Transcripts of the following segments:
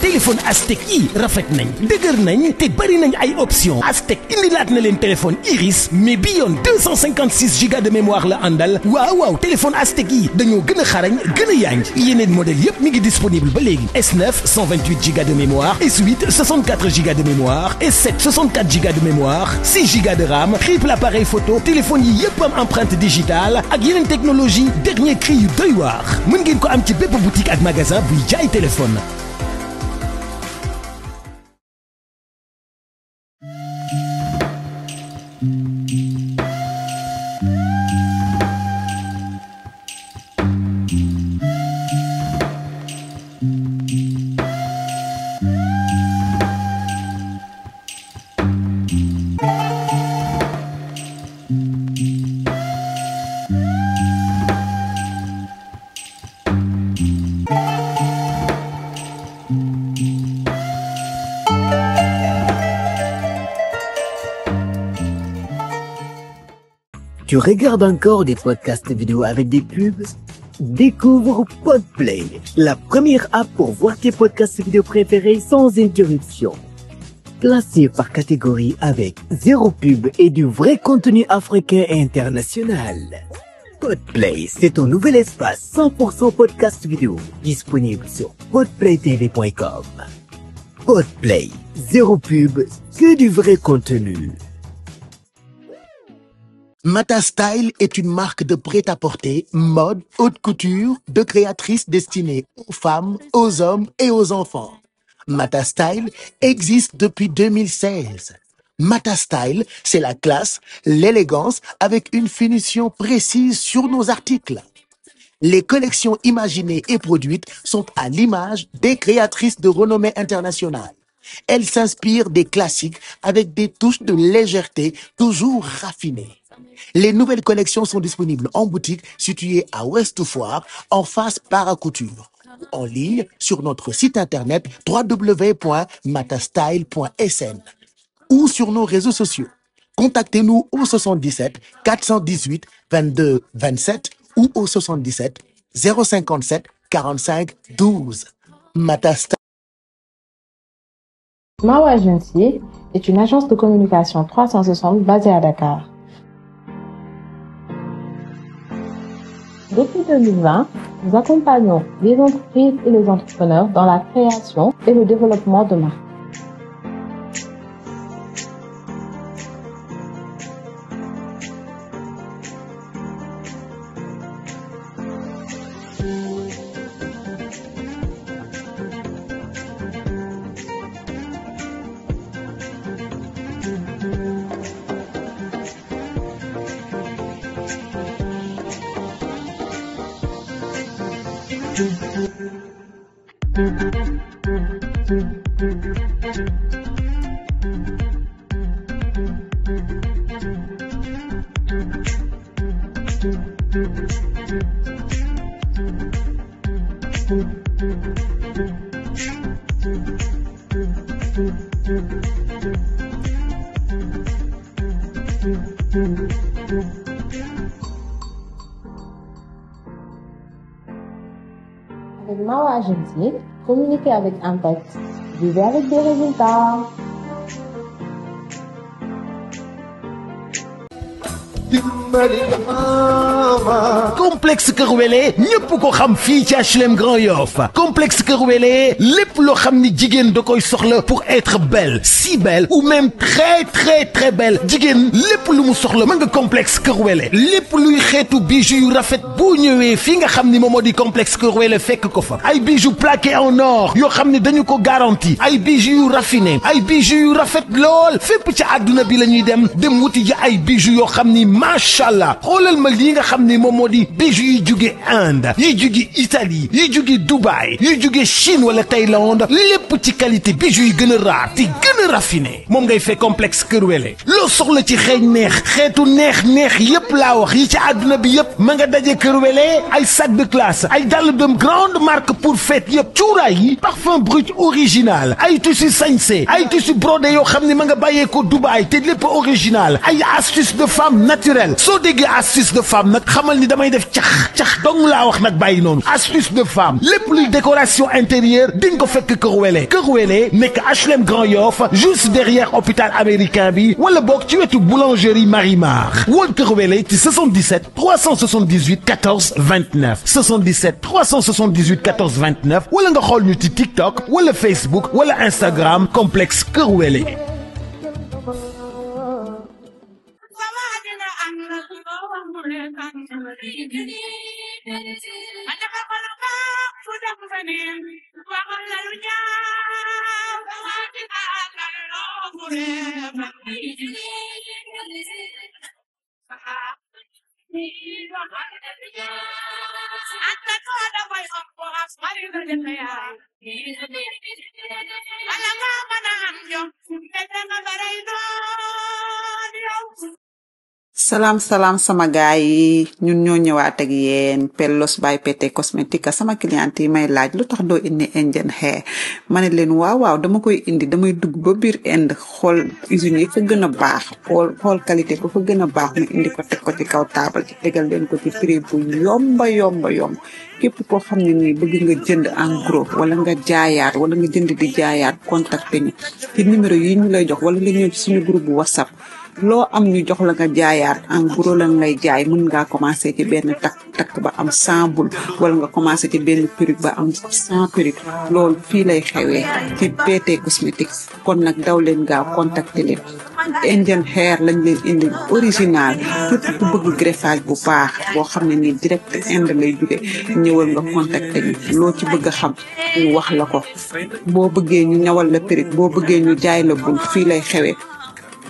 téléphone Aztec yi rafet nañ dëgër nañ te bari nañ ay options Aztec indilaat na leen téléphone Iris mais bi yoon 256 giga de mémoire la àndal waaw téléphone Aztec yi dañoo gën a xarañ gën a yanj yeneen modèle yépp mi ngi disponible ba léegi S9 128 giga de mémoire S8 64 giga de mémoire S7 64 giga de mémoire 6 giga de RAM triple appareil photo téléphone yi yépp am empreinte digitale ak yeneen technologie dernier cri yu doy waar mën ngeen ko am ci bépp boutique ak magasin buy jaay téléphone. Tu regardes encore des podcasts vidéo avec des pubs? Découvre Podplay, la première app pour voir tes podcasts vidéo préférés sans interruption. Classé par catégorie avec 0 pub et du vrai contenu africain et international. Podplay, c'est ton nouvel espace 100% podcast vidéo, disponible sur podplaytv.com. Podplay, 0 pub, que du vrai contenu. Mata Style est une marque de prêt-à-porter, mode, haute couture, de créatrices destinées aux femmes, aux hommes et aux enfants. Mata Style existe depuis 2016. Mata Style, c'est la classe, l'élégance avec une finition précise sur nos articles. Les collections imaginées et produites sont à l'image des créatrices de renommée internationale. Elles s'inspirent des classiques avec des touches de légèreté toujours raffinées. Les nouvelles collections sont disponibles en boutique située à Ouest Foire, en face Paracouture. En ligne sur notre site internet www.matastyle.sn ou sur nos réseaux sociaux. Contactez-nous au 77 418 22 27 ou au 77 057 45 12. Matastyle. Mawa Agency est une agence de communication 360 basée à Dakar. Depuis 2020, nous accompagnons les entreprises et les entrepreneurs dans la création et le développement de marques. Avec Mawa Agency, communiquez avec impact. Vivez avec des résultats. complexe Kër Wele ñëpp ko xam fii ci HLM Grand Yoff complexe Kër Wele lépp loo xam ni jigéen da koy soxla pour être belle si belle ou même très belle jigéen lépp lu mu soxla mën nga complexe Kër Wele lépp luy xeetu bijou yu rafet boo ñëwee fii nga xam ni moom moo di complexe Kër Wele fekk ko fa ay bijoux plaqués en or yoo xam ni dañu ko garanti ay bijoux yu raffiné ay bijoux yu rafet lool fépp ci àdduna bi la ñuy dem wuti ji ay bijoux yoo xam ni macha allah xoolal ma lii nga xam ni moom moo di bijoux yi jóge Inde yi jóge Italie yi jóge Dubaï yi jóge Chine wala Thaïlande lépp ci qualité bijoux yi gën a raar te gën a raffiné moom ngay fekk complexe Kër Wele loo soxla ci xeeñ neex xeetu neex yépp laa wax yi ci àdduna bi yépp ma nga daje Kër Wele ay sac de classe ay dàll de grande marque pour fête yépp cuuraay yi parfum brut original ay tissu sañse ay tissu brodé yoo xam ne ma nga bàyyee ko Dubaï te lépp original ay astuce de femme naturelle soo soo déggee astuce de femme nag xamal ni damay def cax dong laa wax nag bàyyi noonu astuce de femme lépp luy décoration intérieure di nga ko fekk Kër Wele nekk HLM Grand Yoff juste derrière hôpital américain bi wala boog ci wetu boulangerie Marimar woon Kër Wele ci 77 378 14 29 77 378 14 29 wala nga xool ñu ci TikTok wala Facebook wala Instagram complexe Kër Wele. Salam sama gaay yi ñun ñoo ñëwaat ak yeen Pellos by PT Cosmetica sama client yi may laaj lu tax doo indi Indian hair ma ne leen waaw dama koy indi damay dugg ba biir Inde xool usine yi fa gën a baax xool qualité ko fa gën a baax ma indi ko teg ko ci kaw taabal ci tegal leen ko ci prix bu yomba képp koo xam ne nii bëgg nga jënd en gros wala nga jaayaat wala nga jënd di jaayaat contacté ñu ci numéro yi ñu lay jox wala nga ñëw ci suñu groupe bu WhatsApp loo am ñu jox la nga jaayaat en gros la ngay jaay mën ngaa commencé ci benn takk ba am 100 bul wala nga commencé ci benn perruque ba am 100 perruque loolu fii lay xewee ci PT Cosmetics kon nag daw leen gaaw contacté leen Indian hair lañ leen indi original képp ku bëgg greffage bu baax boo xam ne nii direct Inde lay jóge ñëwal nga contacté ñu loo ci bëgg a xam ñu wax la ko boo bëggee ñu ñawal la perruque boo bëggee ñu jaay la bul fii lay xewee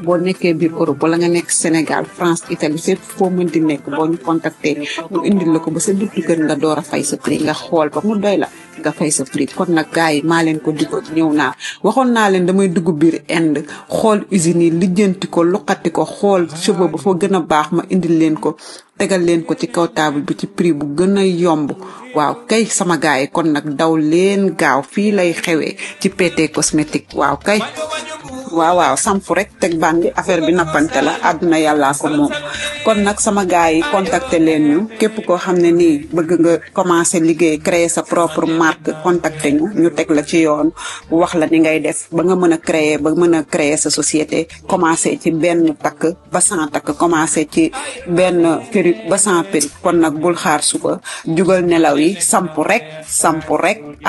boo nekkee biir Europe wala nga nekk Sénégal France Italie fépp foo mën di nekk boo ñu contacté ñu indil la ko ba sa buntu kër nga door a fay sa prix nga xool ba mu doy la nga fay sa prix kon nag gars yi maa leen ko digo ñëw naa waxoon naa leen damay dugg biir Inde xool usine yi lijjanti ko luqati ko xool cheveux ba fa gën a baax ma indil leen ko tegal leen ko ci kaw table bi ci prix bu gën a yomb waaw kay sama gars yi kon nag daw leen gaaw fii lay xewee ci PT Cosmétique waaw kay waaw samp rek teg bandi affaire bi nappante la àdduna yàllaa ko moom kon nag sama gars yi contacter leen ñu képp koo xam ne nii bëgg nga commencer liggéey créer sa propre marque contacter ñu teg la ci yoon wax la ni ngay def ba nga mën a créer sa société commencer ci benn takk ba 100 takk commencer ci benn perruque ba 100 perruque kon nag bul xaar suba jugal nelaw yi samp rek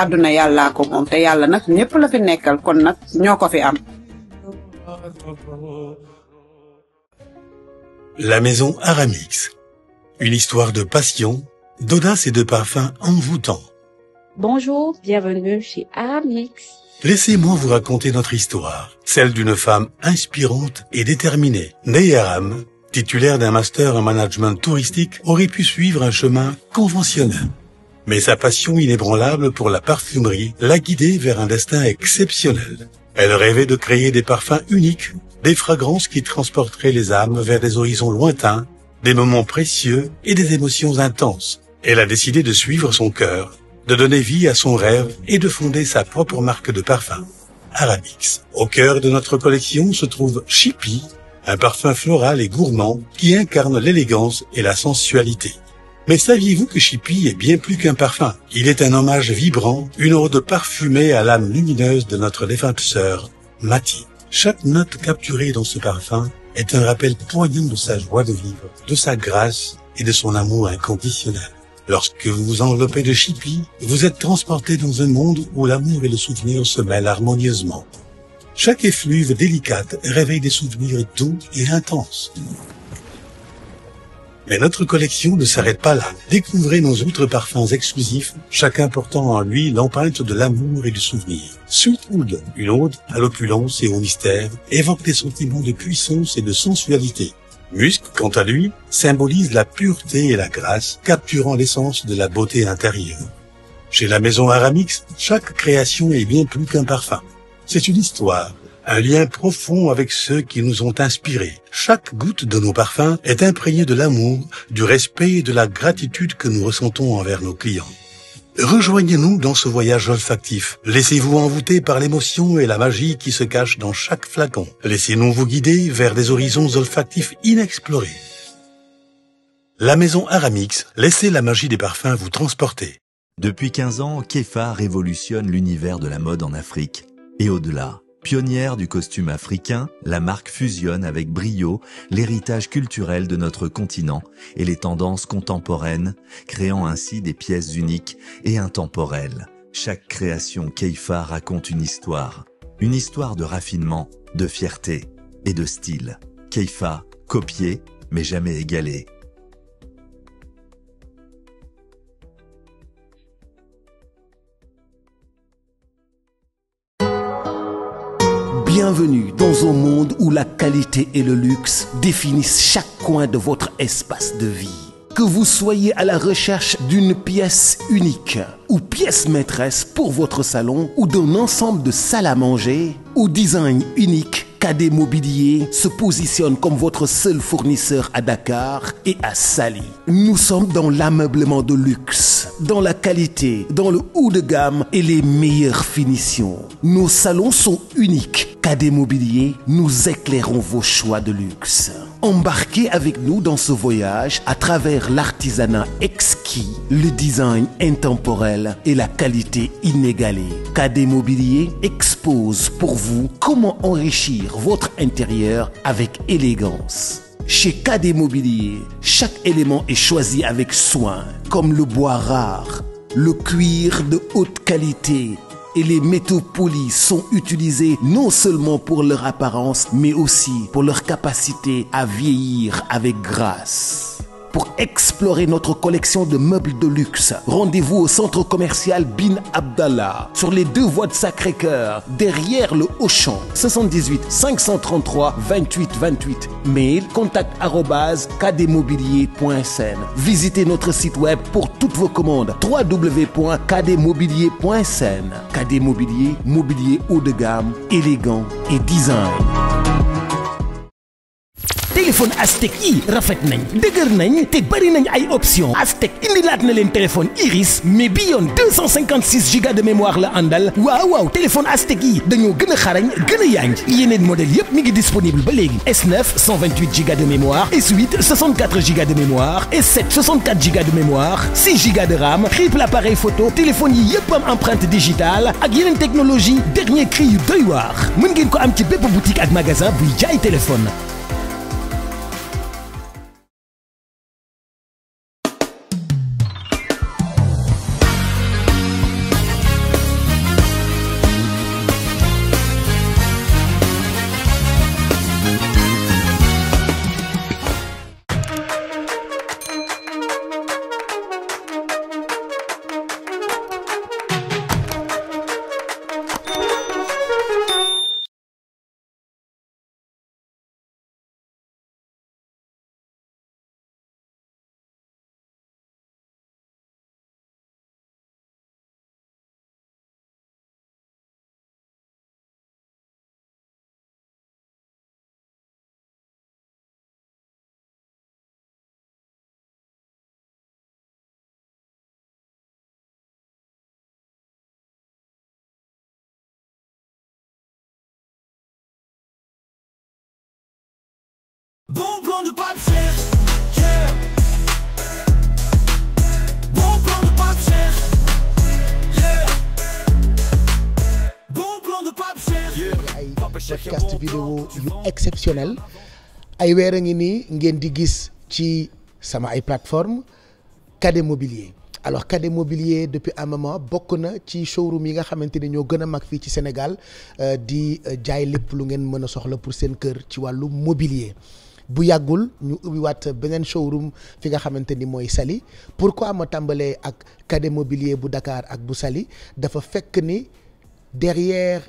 àdduna yàllaa ko moom te yàlla nag ñëpp la fi nekkal kon nag ñoo ko fi am. La maison Aramix. Une histoire de passion, d'audace et de parfum envoûtant. Bonjour, bienvenue chez Aramix. Laissez-moi vous raconter notre histoire, celle d'une femme inspirante et déterminée. Ney Aram, titulaire d'un master en management touristique, aurait pu suivre un chemin conventionnel. Mais sa passion inébranlable pour la parfumerie l'a guidée vers un destin exceptionnel. Elle rêvait de créer des parfums uniques, des fragrances qui transporteraient les âmes vers des horizons lointains, des moments précieux et des émotions intenses. Elle a décidé de suivre son cœur, de donner vie à son rêve et de fonder sa propre marque de parfum, Aramix. Au cœur de notre collection se trouve Chippy, un parfum floral et gourmand qui incarne l'élégance et la sensualité. Mais saviez-vous que Chippy est bien plus qu'un parfum? Il est un hommage vibrant, une ode parfumée à l'âme lumineuse de notre défunte sœur, Mati. Chaque note capturée dans ce parfum est un rappel poignant de sa joie de vivre, de sa grâce et de son amour inconditionnel. Lorsque vous vous enveloppez de Chippy, vous êtes transporté dans un monde où l'amour et le souvenir se mêlent harmonieusement. Chaque effluve délicate réveille des souvenirs doux et intenses. Mais notre collection ne s'arrête pas là. Découvrez nos autres parfums exclusifs, chacun portant en lui l'empreinte de l'amour et du souvenir. Sweetwood, une ode à l'opulence et au mystère, évoque des sentiments de puissance et de sensualité. Musk, quant à lui, symbolise la pureté et la grâce, capturant l'essence de la beauté intérieure. Chez la maison Aramix, chaque création est bien plus qu'un parfum. C'est une histoire, un lien profond avec ceux qui nous ont inspirés. Chaque goutte de nos parfums est imprégnée de l'amour, du respect et de la gratitude que nous ressentons envers nos clients. Rejoignez-nous dans ce voyage olfactif. Laissez-vous envoûter par l'émotion et la magie qui se cachent dans chaque flacon. Laissez-nous vous guider vers des horizons olfactifs inexplorés. La maison Aramix, laissez la magie des parfums vous transporter. Depuis 15 ans, Keifa révolutionne l'univers de la mode en Afrique et au-delà. Pionnière du costume africain, la marque fusionne avec brio l'héritage culturel de notre continent et les tendances contemporaines, créant ainsi des pièces uniques et intemporelles. Chaque création Keifa raconte une histoire de raffinement, de fierté et de style. Keifa, copié mais jamais égalé. Bienvenue dans un monde où la qualité et le luxe définissent chaque coin de votre espace de vie. Que vous soyez à la recherche d'une pièce unique ou pièce maîtresse pour votre salon ou d'un ensemble de salles à manger au design unique, KD Mobilier se positionne comme votre seul fournisseur à Dakar et à Saly. Nous sommes dans l'ameublement de luxe, dans la qualité, dans le haut de gamme et les meilleures finitions. Nos salons sont uniques. KD Mobilier, nous éclairons vos choix de luxe. Embarquez avec nous dans ce voyage à travers l'artisanat exquis, le design intemporel et la qualité inégalée. KD Mobilier expose pour vous comment enrichir votre intérieur avec élégance. Chez KD Mobilier, chaque élément est choisi avec soin, comme le bois rare, le cuir de haute qualité et les métaux polis sont utilisés non seulement pour leur apparence, mais aussi pour leur capacité à vieillir avec grâce. Pour explorer notre collection de meubles de luxe, rendez-vous au centre commercial Bin Abdallah, sur les 2 voies de Sacré-Cœur, derrière le Auchan. 78 533 28 28. Mail contact@kdmobilier.sn. Visitez notre site web pour toutes vos commandes www.kdmobilier.sn. KD Mobilier, mobilier haut de gamme, élégant et design. téléphone Aztec yi rafet nañ dëgër nañ te bari nañ ay options Aztec indilaat na leen téléphone Iris mais bi yoon 256 Go de mémoire la àndal waaw téléphone Aztec yi dañoo gën a xarañ gën a yanj yeneen modèle yépp mi ngi disponible ba léegi S9 128 Go de mémoire S8 64 Go de mémoire S7 64 Go de mémoire 6 Go de RAM triple appareil photo téléphone yi yépp am empreinte digitale ak yeneen technologie dernier cri yu doy waar mën ngeen ko am ci bépp boutique ak magasin buy jaay téléphone. Bon plan de Pape Cheikh, yeah. Bon plan de Pape Cheikh, yeah. Bon plan de Pape Cheikh, yeah. ay podcast vidéo yu exceptionnel ay weer a ngi nii ngeen di gis ci sama ay plateforme KD Mobilier. Alors KD Mobilier depuis un moment bokk na ci showroom yi nga xamante ni ñoo gën a mag fii ci Sénégal di jaay lépp lu ngeen mën a soxla pour seen kër ci wàllu mobilier. bu yàggul ñu ubbiwaat beneen showroom fi nga xamante ni mooy Saly pourquoi ma tàmbalee ak KD Mobilier bu Dakar ak bu Saly dafa fekk ni derrière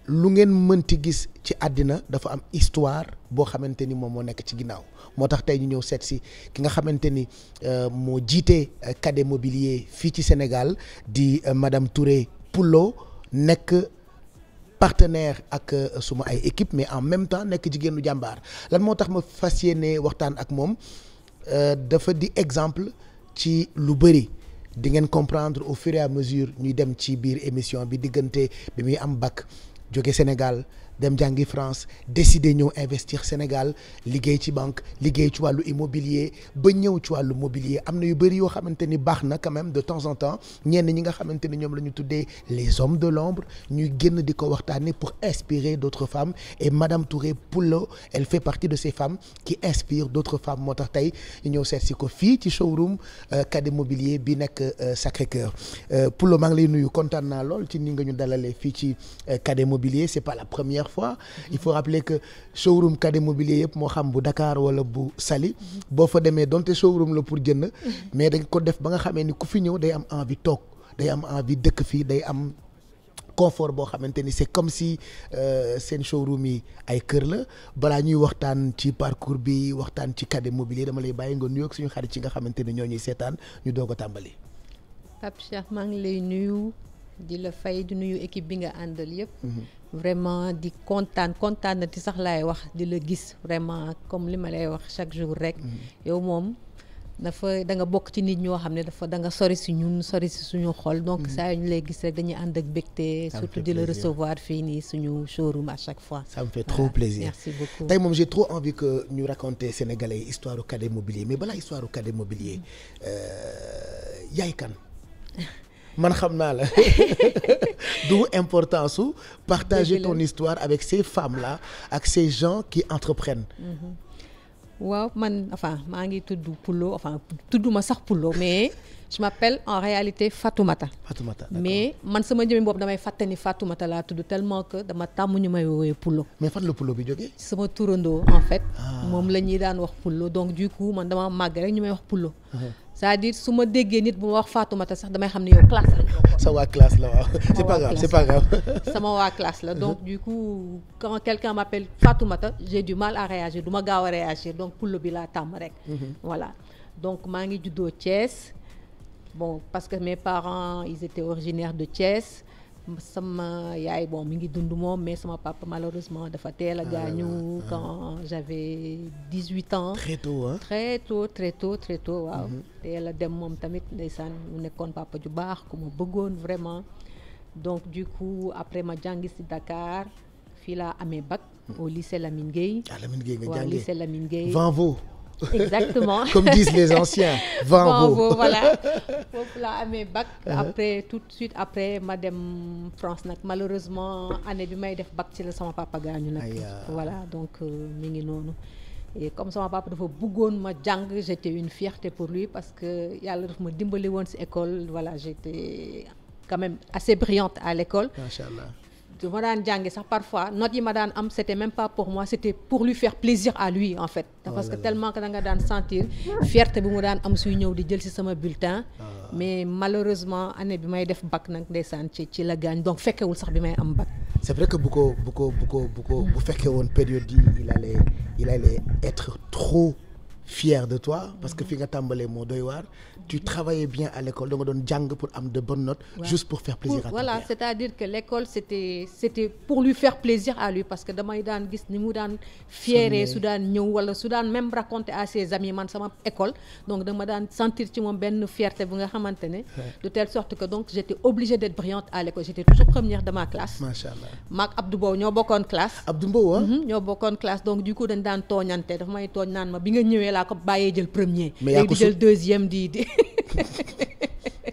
lu ngeen mënti gis ci àddina dafa am histoire boo xamante ni moom moo nekk ci ginnaaw moo tax tey ñu ñëw seet si ki nga xamante ni moo jiite KD Mobilier fii ci Sénégal di madame Touré Poulo nekk partenaire ak suma ay équipe mais en même temps nekk jigéenu jàmbaar lan moo tax ma fas yéene waxtaan ak moom dafa di exemple ci lu bëri di ngeen comprendre au fur et à mesure ñuy dem ci biir émission bi diggante bi muy am bac jóge Sénégal dem jàngi France décider ñëw investir Sénégal liggéey ci banque liggéey ci wàllu immobilier ba ñëw ci wàllu mobilier am na yu bëri yoo xamante ni baax na quand même de temps en temps ñenn ñi nga xamante ni ñoom la ñu tuddee les hommes de l'ombre ñuy génn di ko waxtaanee pour inspirer d'autres femmes et Madame Touré Poulo elle fait partie de ces femmes qui inspirent d'autres femmes moo tax tey ñu ñëw seet si ko fii ci showroom Cadet Mobilier bi nekk Sacré-Cœur Poulo maa ngi lay nuyu kontaan naa lool ci ni nga ñu dalalee fii ci Cadet Mobilier c'est pas la première fois il faut rappeler que showroom Cadet Mobilier yëpp moo xam bu Dakar wala bu Saly boo fa demee donte showroom la pour jënd mais dañ ko def ba nga xamee ni ku fi ñëw day am envie toog day am envie dëkk fii day am confort boo xamante ni c'est comme si seen showroom yi ay kër la balaa ñuy waxtaan ci parcours bi waxtaan ci Cadet Mobilier dama lay bàyyi nga nuyoog suñu xarit ci nga xamante ni ñoo ñuy seetaan ñu doog a tàmbali. Pape Cheikh maa ngi lay nuyu di la fay di nuyu équipe bi nga àndal yëpp. vraiment di kontaan na ti sax laay wax di la gis vraiment comme li ma lay wax chaque jour rek. yow moom da nga bokk ci nit ñoo xam ne da nga sori si ñun sori si suñu xol. donc saa yu ñu lay gis rek dañuy ànd ak bégte. surtout di la recevoir fii nii suñu showroom à chaque fois. ça me fait trop plaisir merci beaucoup. tey moom j'ai trop envie que ñu raconter Sénégalais histoire du Cadet Mobilier mais balaa histoire du Cadet Mobilier yaay kan. man xam naa la d'où importance su partager ton histoire avec ces femmes là ak ces gens qui entreprennent. waaw man enfin maa ngi tudd Poulo enfin tudduma sax Poulo mais je m'appelle en réalité Fatoumata. Mais man sama jëmmi bopp damay fàtte ni Fatoumata laa tudd tellement que dama tàmm ñu may woowee Poulo. mais fan la Poulo bi jógee. sama turandoo en fait. moom la ñuy daan wax Poulo donc du coup man dama màgg rek ñu may wax Poulo. c'est-à-dire su ma déggee nit bu ma wax Fatoumata sax damay xam ne yow classe la. sa waa classe la waaw. c'est pas grave. sama waa classe la donc du coup quand quelqu'un m'appelle Fatoumata j'ai du mal à réagir du ma gaaw a réagir donc Poulo bi laa tàmm rek. voilà donc maa ngi juddoo Thiès. bon parce que mes parents ils étaient originaires de Thiès sama yaay bon mi ngi dund moom mais sama papa malheureusement dafa teel a gaañu quand j'avais 18 ans. très tôt hein. très tôt waaw. teel a dem moom tamit ndeysaan mu nekkoon papa ju baax ku ma bëggoon vraiment donc du coup après ma jàngi si Dakar fii laa amee bac au lycée Lamine Gueye. Lamine Gueye nga jàngee waaw lycée Lamine Gueye. Vanvo. Exactement. Comme disent les anciens. Vanvo voilà foofu laa amee bac. après tout de suite après ma dem France nag malheureusement année bi may def bac ci la sama papa gaañu nag. voilà donc mi ngi noonu. et comme sama papa dafa bëggoon ma jàng j'étais une fierté pour lui parce que yàlla daf ma dimbali woon ci école voilà j'étais quand même assez brillante à l'école. Machallah. du ma daan jàngi sax parfois notes yi ma daan am c'était même pas pour moi c'était pour lui faire plaisir à lui en fait. parce que tellement que da nga daan sentir fierté bu mu daan am suy ñëw di jël ci sama bulletin. mais malheureusement année bi may def bac nag ndeysaan ci la gaañ donc fekkewul sax bi may am bac. c'est vrai que bu fekkee woon période yi il allait être trop fier de toi parce que fi nga tàmbalee moo doy waar. tu travaillais bien à l'école da nga doon jàng pour am de bonnes notes. juste pour faire plaisir à ton père. voilà c'est-à-dire que l'école c'était pour lui faire plaisir à lui parce que damay daan gis ni mu daan fiéré su daan ñëw wala su daan même raconter à ses amis man sama école donc dama daan sentir ci moom benn fierté bu nga xamante ne. de telle sorte que donc j'étais obligée d'être brillante à l'école j'étais toujours première de ma classe. Machallah. maak Abdou Mbow ñoo bokkoon classe. Abdou Mbow ñoo bokkoon classe donc du coup dañ daan tooñante dafa may tooñ naan ma bi nga ñëwee laa ko bàyyee jël premier. mais yaa ko di jël deuxième di.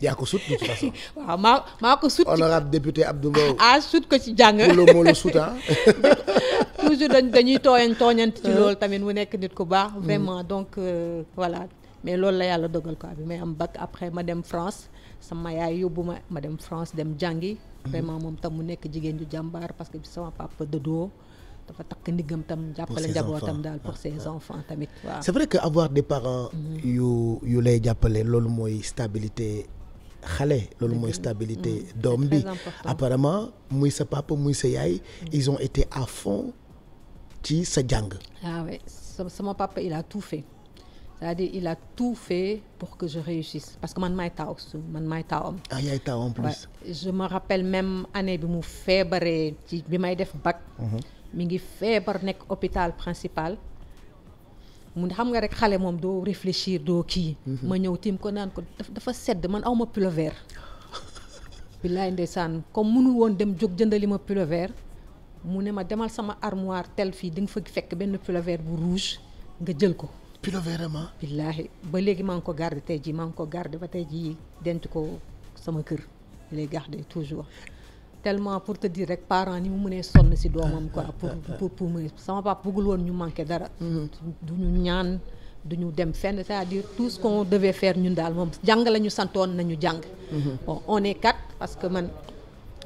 yaa ko sut de toute façon. waaw maa ko sut. honorable député Abdou Mbow. sut ko ci jàng. moo la sut toujours dañuy tooñant ci loolu tamit mu nekk nit ku baax. vraiment donc voilà mais loolu la yàlla dogal quoi bi may am bac après ma dem France sama yaay yóbbu ma dem France dem jàngi. vraiment moom tam mu nekk jigéen ju jàmbaar parce que sama papa dëddoo. dafa takk ndiggam tam jàppale njabootam daal pour ses enfants tamit waaw. c'est vrai que avoir des parents yu lay jàppale loolu mooy stabilité xale loolu mooy stabilité doom bi apparemment muy sa papa muy sa yaay ils ont été à fond ci sa jàng. ouais sama papa il a tout fait c'est-à-dire il a tout fait pour que je réussisse parce que man maay taawam. yaay taaw en plus. je me rappelle même année bi mu feebaree ci bi may def bac. mi ngi feebar nekk hôpital principal mu xam nga rek xale moom doo réfléchir doo kii. ma ñëw tiim ko naan ko dafa sedd man awma pull vert. billaay ndeysaan comme mënul woon dem jóg jëndali ma pull vert mu ne ma demal sama armoire tel fii di nga fa fekk benn pullover bu rouge nga jël ko. pullover vraiment. billaahi ba léegi maa ngi ko garder tey jii maa ngi ko garder ba tey jii denc ko sama kër lay garder toujours tellement pour te dire rek parents ni mu mënee sonn ci doomam quoi pour mu sama papa bëggul woon ñu manquer dara. du ñu ñaan du ñu dem fenn c'est-à-dire tout ce qu'on devait faire ñun daal moom jàng la ñu santoon nañu jàng. Bon on est 4 parce que man.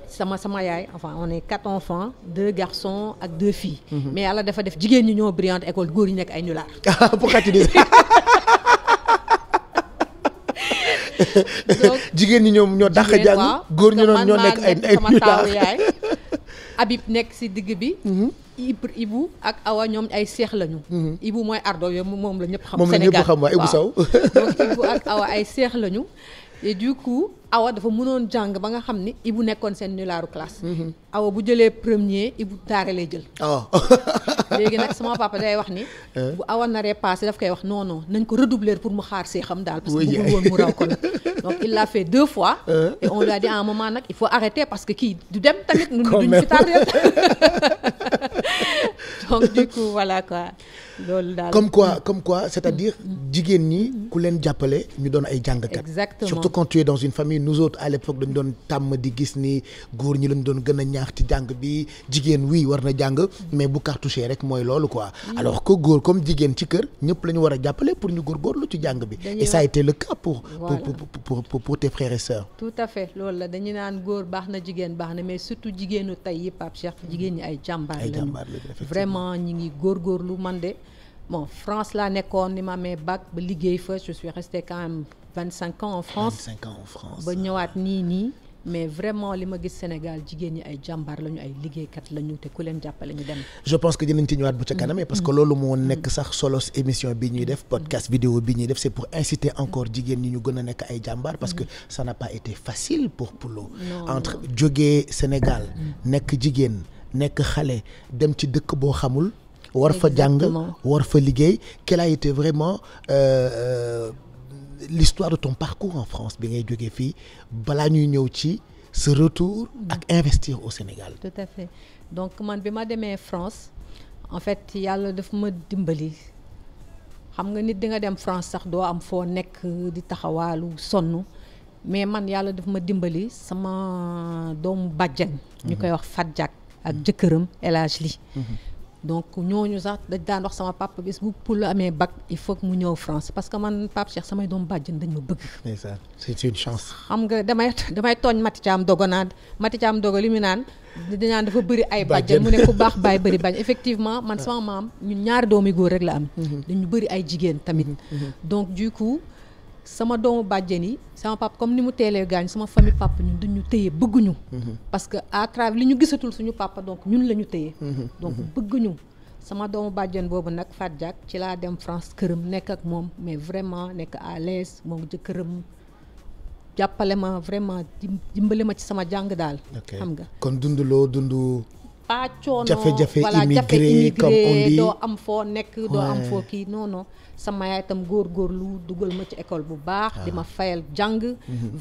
sama yaay enfin on est 4 enfants 2 garçons ak 2 filles. Mais yàlla dafa def jigéen ñi ñoo brillante école góor ñi nekk ay nulard. Pourquoi tu dis ça? donc jigéen ñi ñoom ñoo dàq jàng. góor ñi ñoo nekk ay sama taawu yaay. Habib nekk ci digg bi. Ibu ak Awa ñoom ay seex lañu. Ibu mooy ardo yo moom la ñëpp xam. Sénégal moom la ñëpp xam waa Ibu Sow. donc Ibu ak Awa ay seex lañu. Et du coup Awa dafa mënoon jàng ba nga xam ni Ibu nekkoon seen nulaaru classe. Awa bu jëlee premier Ibu taare lay jël. léegi nag sama papa day wax ni. bu Awa naree passé daf koy wax non non nañ ko redoubler pour mu xaar see xam daal. parce que bëggul woon mu raw ko nag. donc il l'a fait 2 fois. Et on lui a dit à un moment nag il faut arrêter parce que kii du dem tamit. duñ fi tardé. donc du coup voilà quoi. loolu daal comme quoi c'est-à-dire jigéen ñi ku leen jàppale ñu doon ay jàngkat. exactement surtout quand tu es dans une famille nous autres à l'époque dañu doon tàmm di gis ni góor ñi lañ doon gën a ñaax ci jàng bi jigéen oui war na jàng mais bu cartouché rek mooy loolu quoi. alors que góor comme jigéen ci kër ñëpp la ñu war a jàppale pour ñu góorgóorlu ci jàng bi. et ça a été le cas pour tes frères et sœurs. tout à fait loolu la dañu naan góor baax na jigéen baax na mais surtout jigéenu tey yi Pape Cheikh jigéen ñi ay jàmbaar lañu vraiment ñi ngi góorgóorlu man de. Bon, France laa nekkoon ni ma amee bac ba liggéey fa je suis restée quand même 25 ans en France. 25 ans en France. ba ñëwaat nii mais vraiment li ma gis Sénégal jigéen ñi ay jàmbaar lañu ay liggéeykat lañu te ku leen jàppale ñu dem. je pense que dinañ ci ñëwaat bu ca kanam parce que loolu moo nekk sax solo émission bi ñuy def podcast vidéo bi ñuy def c'est pour inciter encore jigéen ñi ñu gën a nekk ay jàmbaar parce que ça n'a pas été facile pour Poulo. entre jógee Sénégal nekk jigéen nekk xale dem ci dëkk boo xamul. war fa jàng war fa liggéey quelle a été vraiment l'histoire de ton parcours en France bi ngay jógee fii balaa ñuy ñëw ci ce retour ak investir au Sénégal. tout à fait donc man bi ma demee France en fait yàlla daf ma dimbali xam nga nit di nga dem France sax doo am foo nekk di taxawaalu sonn mais man yàlla daf ma dimbali sama doomu bàjjen ñu koy wax Fat Diak ak jëkkëram El Hadj Ly donc ñooñu sax dañ daan wax sama papa bis bu Poulo amee bac il faut que mu ñëw France parce que man Pape Cheikh samay doom bàjjen dañ ma bëgg. c'est une chance. xam nga damay tooñ Mati Thiam Dogo naan Mati Thiam Dogo li mu naan dañaan dafa bëri ay bàjjen mu ne ku baax baay bëri bañ effectivement man sama maam ñun ñaari doomi góor rek la am. dañu bëri ay jigéen tamit. donc du coup sama doomu bàjjen yi sama papa comme ni mu teelee gaañ sama famille papa ñun dañu téye bëgguñu. parce que à travers li ñu gisatul suñu papa donc ñun la ñu téye. donc bëgguñu sama doomu bàjjen boobu nag Fat Diak ci laa dem France këram nekk ak moom mais vraiment nekk à l'aise moom jëkkëram jàppale ma vraiment dimbale ma ci sama jàng daal. xam nga kon dundu. pas coono jafe-jafe immigré comme on dit doo am foo nekk doo am foo kii non sama yaay itam góorgóorlu dugal ma ci école bu baax di ma fayal jàng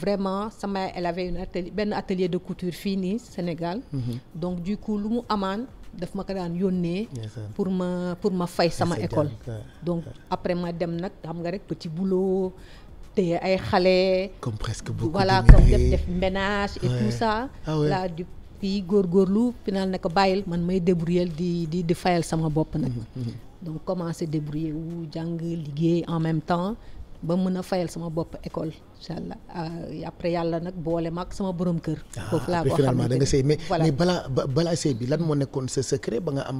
vraiment sama yaay elle avait benn atelier de couture fii nii Sénégal donc du coup lu mu amaan daf ma ko daan yónnee pour ma fay sama école donc après ma dem nag xam nga rek petit boulot téye ay xale comme presque beaucoup voilà comme def ménage et tout ça là du fii góorgóorlu final ne ko bàyyil man may débrouiller di fayal sama bopp nag donc commencer débrouiller wu jàng liggéey en même temps ba mën a fayal sama bopp école incha allah après yàlla nag boole ma ak sama borom kër. foofu laa ko finalement da nga sëy mais balaa sëy bi lan moo nekkoon sa secret ba nga am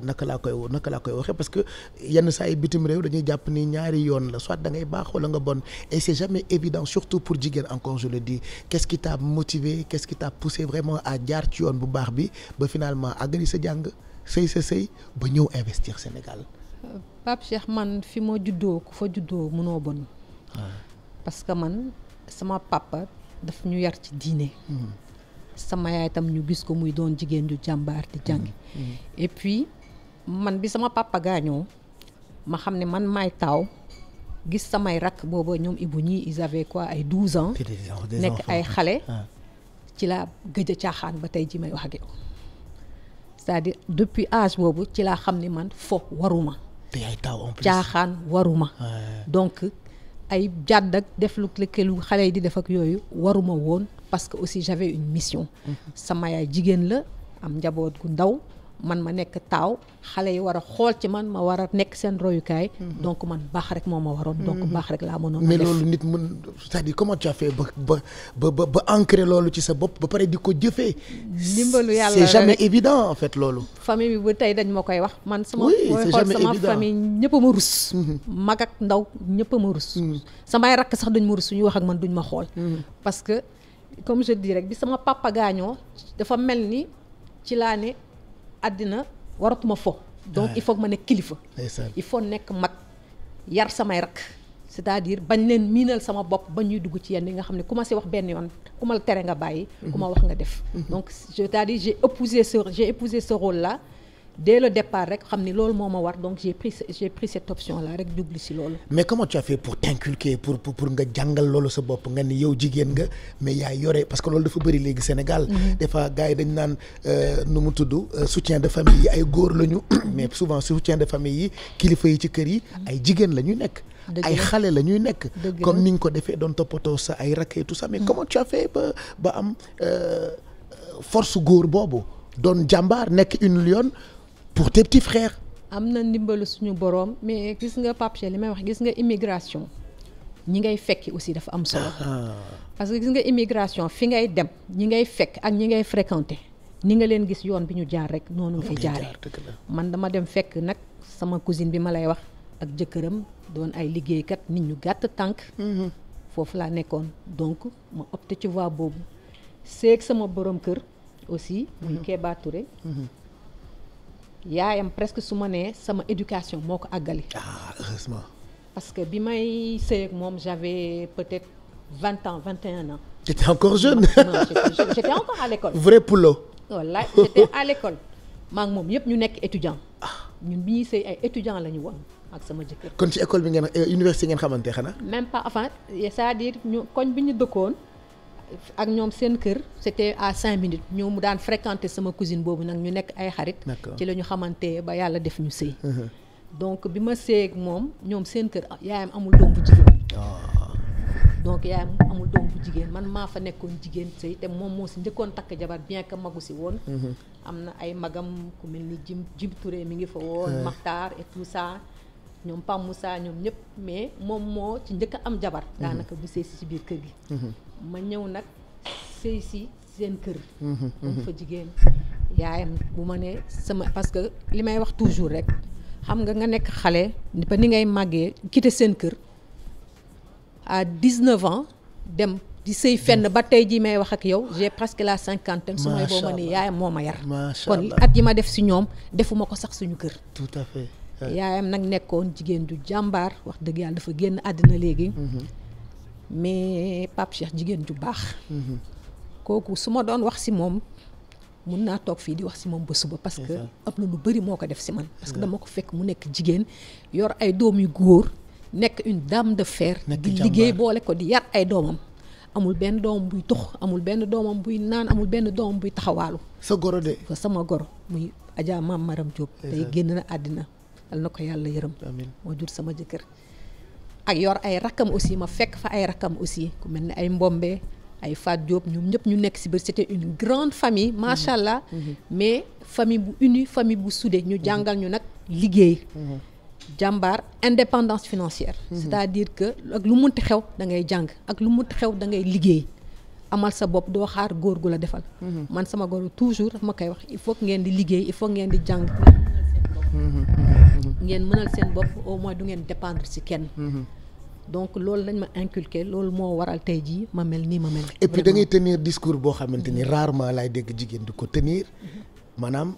naka laa koy waxee parce que yenn saa yi bitim réew dañuy jàpp ni ñaari yoon la soit da ngay baax wala nga bon et c'est jamais évident surtout pour jigéen encore je le dis qu'est-ce qui t'a motivé qu'est-ce qui t'a poussé vraiment à jaar ci yoon bu baax bi ba finalement àggali sa jàng sëy ba ñëw investir Sénégal. Pape Cheikh man fi ma juddoo ku fa juddoo mënoo bon parce que man sama papa daf ñu yar ci diine sama yaay tam ñu gis ko muy doon jigéen ju jàmbaar di jàngi et puis man bi sama papa gaañoo ma xam ne man maay taaw gis samay rakk booba ñoom Ibou ñii ils avaient quoi ay 12 ans nekk ay xale ci la gëj a caaxaan ba tey ji may wax ak yow c'est-à-dire depuis âge boobu ci laa xam ni man fo waruma. te yaay taw en plus caaxaan waruma. donc ay jàdd ak def lu xale yi di def ak yooyu waruma woon parce que aussi j'avais une mission. sama yaay jigéen la am njaboot gu ndaw. man ma nekk taaw xale yi war a xool ci man ma war a nekk seen royukaay. donc man baax rek moo ma waroon. donc baax rek laa mënoon a def. mais loolu nit mën c'est-à-dire comment tu as fait ba ancrer loolu ci sa bopp ba pare di ko jëfee. ndimbalu yàlla c'est jamais évident en fait loolu. famille bi ba tey dañ ma koy wax man. sama oui booy c'est xool jamais sama évident. famille ñëpp a ma rus. mag ak ndaw ñëpp a ma rus. samay rakk sax dañ ma rus suñu wax ak man duñ ma xool. parce que comme je dis rek bi sama papa gaañoo dafa mel ni ci laa ne. àddina waratuma fo donc il faut que ma nekk kilifa il faut nekk mag yar samay rak c'est-à-dire bañ leen miinal sama bopp ba ñuy dugg ci yenn yi nga xam ne ku ma si wax benn yoon ku ma la tere nga bàyyi ku ma wax nga def donc c'est-à-dire j'ai épousé ce rôle là dès le départ rek xam ni loolu moo ma war donc j'ai pris cette option là rek jubli si loolu. mais comment tu as fait pour t'inculquer pour nga jàngal loolu sa bopp nga ni yow jigéen nga mais yaa yore parce que loolu dafa bëri léegi Sénégal. des fois gars yi dañ naan nu mu tudd soutien de famille yi ay góor lañu mais souvent soutien de famille yi kilifa yi ci kër yi ay jigéen la ñuy nekk. ay xale la ñuy nekk. comme ni nga ko defee doon toppatoo sa ay rakk et tout ça mais comment tu as fait ba am force góor boobu doon jàmbaar nekk une lionne. pour tes petits frères. am na ndimbalu suñu boroom mais gis nga Pape Cheikh li may wax gis nga immigration ñi ngay fekki aussi dafa am solo. parce que gis nga immigration fi ngay dem ñi ngay fekk ak ñi ngay fréquenter ni nga leen gis yoon bi ñu jaar rek noonu nga jaaree. man dama dem fekk nag sama cousine bi ma lay wax ak jëkkëram doon ay liggéeykat nit ñu gàtt tànk. foofu laa nekkoon donc ma opté ci voie boobu seeg sama borom kër aussi. muy Kéba Touré. yaayam presque su ma nee sama éducation moo ko àggali. heureusement. parce que bi may sëy ak moom j'avais peut-être 20 ans 21 ans. J'étais encore jeune. non j'étais encore à l'école. vrai poulot. voilà j'étais à l'école maa ngi moom yëpp ñu nekk étudiant ñun bi ñuy sëy ay étudiant la ñu woon ak sama jëkkër. kon ci école bi ngeen université ngeen xamante xanaa. même pas enfin c'est-à-dire ñu koñ bi ñu dëkkoon. ak ñoom seen kër c'était à 5 minutes ñoo mu daan fréquenter sama cousine boobu nag ñu nekk ay xarit. ci la ñu xamante ba yàlla def ñu sëy. donc bi ma sëy ak moom ñoom seen kër yaayam amul doom bu jigéen. donc yaayam amul doom bu jigéen man maa fa nekkoon jigéen sëy te moom moo si njëkkoon takk jabar bien que magu si woon. am na ay magam ku mel ni Jim Touré mi ngi fa woon. Makhtar et tout ça. ñoom Pam Moussa ñoom ñëpp mais moom moo ci njëkk a am jabar. daanaka bu sëy si biir kër gi. ma ñëw nag sëy si seen kër. moom fa jigéen yaayam bu ma ne sama parce que li may wax toujours rek xam nga nekk xale ba ni ngay màggee quitter seen kër à 19 ans dem di sëy fenn ba tey jii may wax ak yow j'ai presque la cinquantaine. su may boo ma ne yaayam moo ma yar. kon at yi ma def si ñoom defuma ko sax suñu kër. tout à fait. yaayam nag nekkoon jigéen ju jàmbaar wax dëgg yàlla dafa génn àddina léegi. mais Pape Cheikh jigéen ju baax. kooku su ma doon wax si moom mun naa toog fii di wax si moom ba suba parce que am na lu bëri moo ko def si man. parce que dama ko fekk mu nekk jigéen yor ay doom yu góor nekk une dame de fer. di liggéey boole ko di yar ay doomam. amul benn doomam buy tux amul benn doomam buy naan amul benn doomam buy taxawaalu. sa goro de. sama goro muy Adja Maam Maram Diop. tey génn na àddina. al na ko yàlla yërëm. moo jur sama jëkkër. ak yor ay rakkam aussi ma fekk fa ay rakkam aussi ku mel ni ay Mbombe ay Fat Diop ñoom ñëpp ñu nekk si biir c'était une grande famille macha allah. mais famille bu unie famille bu soudée ñu jàngal ñu nag liggéey. jàmbaar indépendance financière. c'est-à-dire que ak lu munti xew da ngay jàng ak lu munti xew da ngay liggéey amal sa bopp doo xaar góor gu la defal. man sama góor toujours daf ma koy wax il faut que ngeen di liggéey il faut ngeen di jàng. ngeen mënal seen bopp au moins du ngeen dépendre ci kenn. donc loolu lañ ma inculqué loolu moo waral tey jii ma mel nii ma mel. et puis da ngay tenir discours boo xamante ni rarement laay dégg jigéen di ko tenir maanaam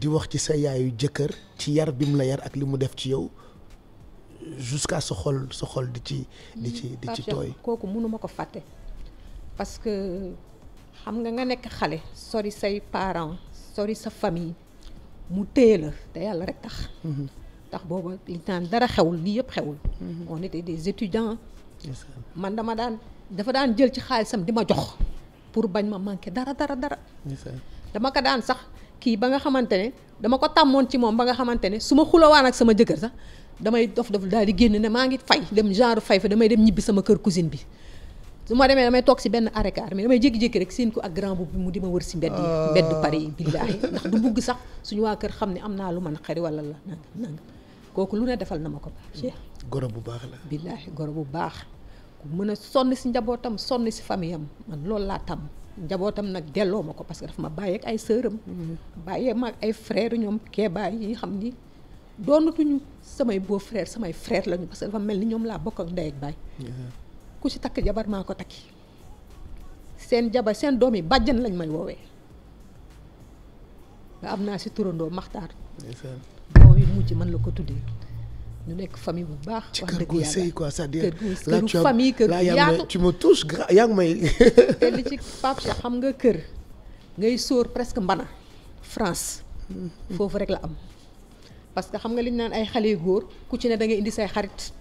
di wax ci sa yaayu jëkkër ci yar bi mu la yar ak li mu def ci yow jusqu'à sa xol di ci tooy. kooku mënuma ko fàtte parce que xam nga nekk xale sori say parents sori sa famille mu téye la te yàlla rek tax. tax booba li naan dara xewul lii yëpp xewul. on était des étudiants. man dafa daan jël ci xaalisam di ma jox pour bañ ma manqué dara. dama ko daan sax kii ba nga xamante ne dama ko tàmmoon ci moom ba nga xamante ne su ma xulawaan ak sama jëkkër sax damay dof daal di génn ne maa ngi fay dem genre fay fa damay dem ñibbi sama kër cousine bi su ma demee damay toog si benn arrêt car mais damay jékki-jékki rek seen ko ak grand boobu mu di ma wër si mbedd yi mbeddu Paris yi billaahi ndax du bugg sax suñu waa kër xam ne am naa lu man xari wala la nanga kooku lu ne defal na ma ko baax Cheikh goro bu baax la billaahi goro bu baax ku mën a sonn si njabootam sonn si famille am man loolu laa tam njabootam nag delloo ma ko parce que dafa ma bàyyi ak ay sëram bàyyee ma ak ay frère ñoom keebaay yi xam ni doonatuñu samay beau frère samay frère lañu parce que dafa mel ni ñoom laa bokk ak ndey ak baay ku ci takk jabar maa ko takki seen jabar seen doom yi bàjjan lañ may woowee nga am naa si turandoo Maxtaar doom yi mujj man la ko tuddee ñu nekk famille bu baax ci wax kër dëgg gu yàlla sëy quoi c'est-à-dire këru famille kër gu yaatu tu me touches yaa ngi may te li ci Pape Cheikh xam nga kër ngay sóor presque mbana France foofu rek la am parce que xam nga li ñu naan ay xale yu góor ku ci ne da ngay indi say xarit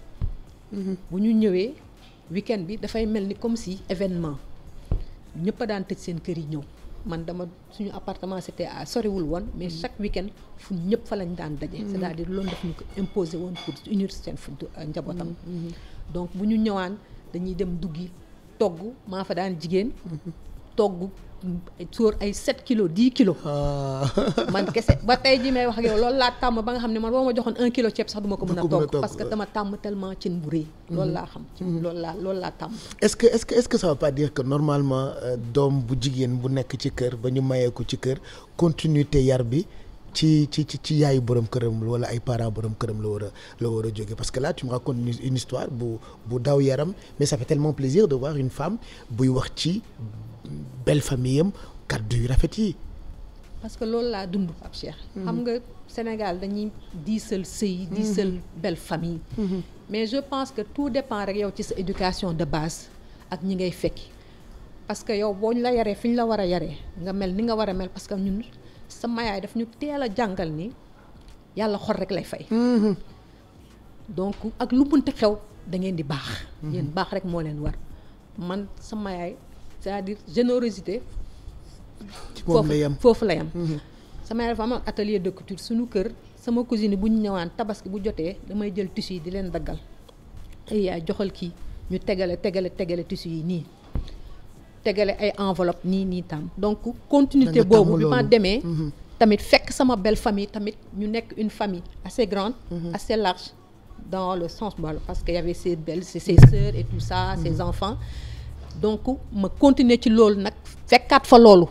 bu ñu ñëwee weekend bi dafay mel ni comme si événement ñëpp a daan tëj seen kër yi ñëw man dama suñu appartement c'était à soriwul woon mais chaque weekend fu ñëpp fa lañ daan daje c'est-à-dire loolu daf ñu ko imposer woon pour unir seen fu njabootam donc bu ñu ñëwaan dañuy dem duggi togg maa fa daan jigéen togg sóor ay 7 kilos 10 kilos man kese ba tey ji may wax ak yow loolu laa tàmm ba nga xam ne man boo ma joxoon 1 kilo ceeb sax duma ko mën a togg parce que dama tàmm tellement cin bu rëy loolu laa xam loolu laa tàmm est-ce que ça veut pas dire que normalement doom bu jigéen bu nekk ci kër ba ñu mayee ko ci kër continuité yar bi ci yaayu borom këram wala ay parents borom këram la war a jóge parce que là tu me racontes une histoire bu daw yaram mais ça fait tellement plaisir de voir une femme buy wax ci belle famille am kàddu yu rafet yi parce que loolu laa dund ab Cheikh xam nga Sénégal dañuy diisal sëy diisal belle famille mais je pense que tout dépend rek yow ci sa éducation de base ak ñi ngay fekki parce que yow boo ñu la yaree fi ñu la war a yaree nga mel ni nga war a mel parce que ñun sama yaay daf ñu teel a jàngal ni yàlla xol rek lay fay donc ak lu munti xew da ngeen di baax yéen baax rek moo leen war man sama yaay c'est-à-dire générosité foofu la yam sama yaay dafa amoon atelier de couture suñu kër sama cousine bu ñu ñëwaan tabaski bu jotee damay jël tissu yi di leen daggal ay yaay joxal kii ñu tegale tissu yi nii tegale ay enveloppe nii tam donc continuité boobu bi ma demee tamit fekk sama belle famille tamit ñu nekk une famille assez grande assez large dans le sens bon parce que y avait ses belles ses sœurs et tout ça ses enfants donc ma continuer ci loolu nag fekkaat fa loolu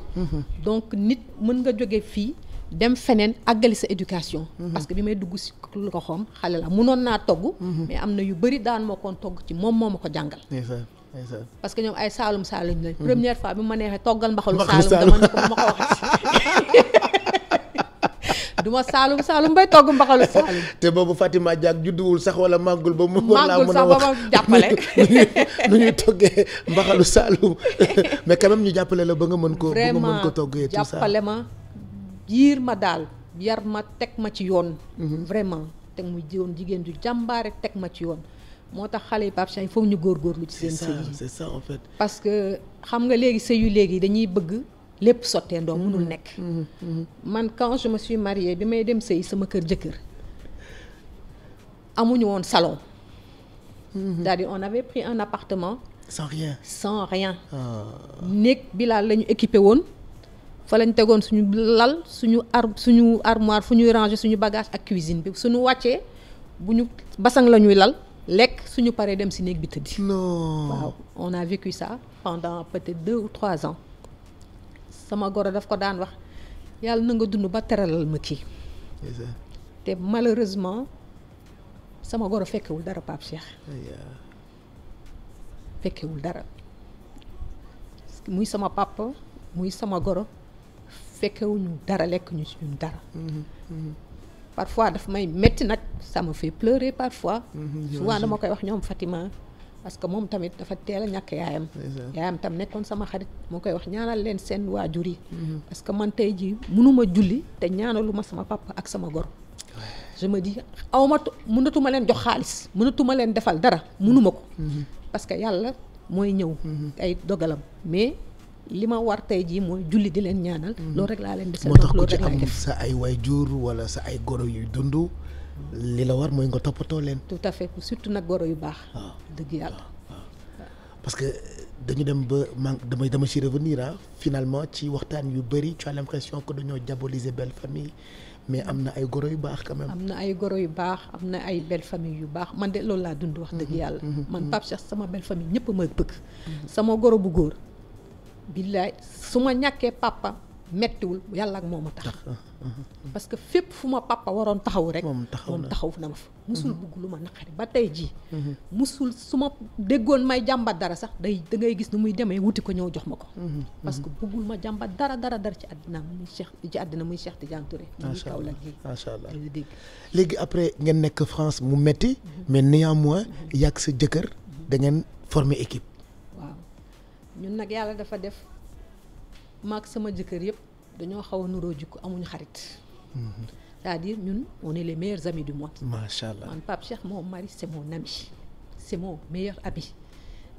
donc nit mën nga jóge fii dem feneen àggali sa éducation parce que bi may dugg si loxoom xale la mënoon naa togg mais am na yu bëri daan moo koon togg ci moom moo ma ko jàngal parce que ñoom ay saalum lañ première fois bi ma neexee toggal mbaxalu saalum dama ne ko ma ko waxati duma saalum bay togg mbaxalu saalum te boobu Fatima Diak judduwul sax wala màggul ba mu war laa mën a wax ba ma jàppale nu ñuy toggee mbaxalu saalum mais quand même ñu jàppale la ba nga mën ko toggee tout ça jàppale ma yiir ma daal yar ma teg ma ci yoon vraiment teg mu yoon jigéen ju jàmbaare teg ma ci yoon moo tax xale yi Pape Cheikh foofu ñu góorgóorlu ci seen sëy yi c'est ça en fait parce que xam nga léegi sëy yu léegi dañuy bëgg lépp sottee ndox mënul nekk man quand je me suis mariée bi may dem sëy sama kër jëkkër amuñu woon salon c'est-à-dire on avait pris un appartement sans rien néeg bi laal la ñu équipé woon fa lañ tegoon suñu lal suñu armoire fu ñuy ranger suñu bagage ak cuisine bi suñu wàccee bu ñu basang la ñuy lal lekk suñu paree dem si néeg bi tëddi non waaw on a vécu ça pendant peut-être 2 ou 3 ans sama goro daf ko daan wax yàlla na nga dund ba teralal ma kii te malheureusement sama goro fekkewul dara Pape Cheikh fekkewul dara muy sama papa muy sama goro fekkewuñu dara lekk ñu ci ñun dara parfois daf may metti nag ça me fait pleurer parfois souvent dama koy wax ñoom Fatima parce que moom tamit dafa teel a ñàkk yaayam tam nekkoon sama xarit moo koy wax ñaanal leen seen waajur yi parce que man tey ji mënuma julli te ñaanaluma sama papa ak sama goro je me dis mënatuma leen jox xaalis mënatuma leen defal dara mënuma ko parce que yàlla mooy ñëw ay dogalam mais li ma war tey jii mooy julli di leen ñaanal. loolu rek laa leen di moo tax ku loolu ci rek laay am def. sa ay waajur wala sa ay goro yuy dund li la war mooy nga toppatoo leen. tout à fait surtout nag goro yu baax. waaw dëgg yàlla. parce que dañu dem ba dama ci revenir finalement ci waxtaan yu bëri tu as l'impression que dañoo diaboliser belle famille mais am na ay goro yu baax quand même. am na ay goro yu baax am na ay belle famille yu baax man de loolu laa dund wax dëgg yàlla. man Pape Cheikh sama belle famille ñëpp ma bëgg. sama goro bu góor. billaay su ma ñàkkee papa mettiwul yàlla ak moom a tax. parce que fépp fu ma papa waroon taxaw rek. moom taxaw na ma fa. musul bugg lu ma naqari ba tey jii. musul su ma déggoon may jàmbat dara sax da ngay gis nu muy demee wuti ko ñëw jox ma ko. parce que buggul ma jàmbat dara ci àddina muy Cheikh Tidiane Touré. macha allah macha allah dégg. léegi après ngeen nekk France mu metti mais néanmoins yàgg sa jëkkër da ngeen former équipe. waaw ñun nag yàlla dafa def maag sama jëkkër yëpp dañoo xaw a nuroo jikko amuñu xarit. c'est-à-dire ñun on est les meilleurs amis du monde. macha allah man Pape Cheikh mon mari c'est mon ami c'est mon meilleur ami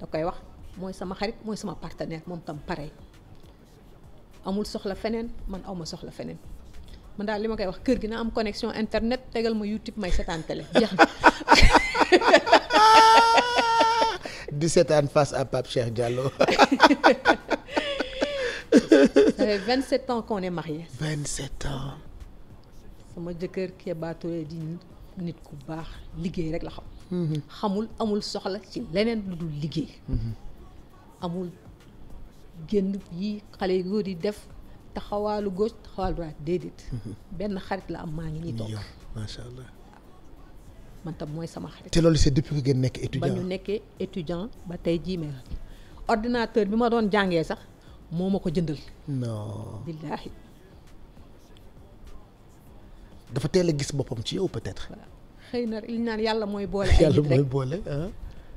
da koy wax mooy sama xarit mooy sama partenaire moom tam pareil amul soxla feneen man awma soxla feneen man daal li ma koy wax kër gi na am connexion internet tegal ma YouTube may seetaan télé jeex na. di seetaan face à Pape Cheikh Diallo. Ça fait 27 ans qu'on est mariés. 27 ans. sama jëkkër Kéba Touré di nit ku baax liggéey rek la xam. xamul amul soxla ci leneen lu dul liggéey. amul génn yi xale yu góor yi def taxawaalu gauche taxawaalu droite déedéet. benn xarit la am maa ngi nii toog. macha allah. man tam mooy sama xarit. te loolu c'est depuis que ngeen nekk étudiant. ba ñu nekkee étudiant ba tey jii mais ordinateur bi ma doon jàngee sax moo ma ko jëndal. non. billaahi. dafa teel a gis boppam ci yow peut-être. voilà xëy na li ñu naan yàlla mooy boole. ay nit rek yàlla mooy boole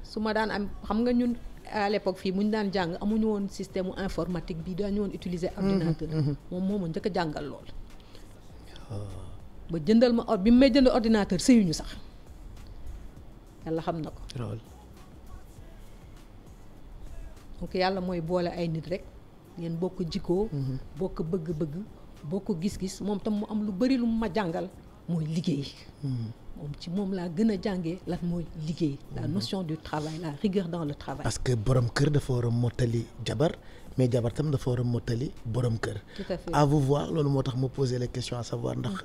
su ma daan am xam nga ñun à l'époque fii mu ñu daan jàng amuñu woon système informatique bi daañu woon utiliser ordinateur. moom moo ma njëkk a jàngal lool. ba jëndal ma bi mu may jënd ordinateur sëyuñu sax yàlla xam na ko. donc yàlla mooy boole ay nit rek ngeen bokk jikkoo. bokk bëgg-bëgg. boo ko gis-gis moom tam mu am lu bari lu mu ma jàngal mooy liggéey. moom ci moom laa gën a jàngee lan mooy liggéey. la notion du travail la rigueur dans le travail. parce que borom kër dafa war a mottali jabar mais jabar tam dafa war a mottali borom kër. tout à fait à vous voir loolu moo tax ma poser la question à savoir ndax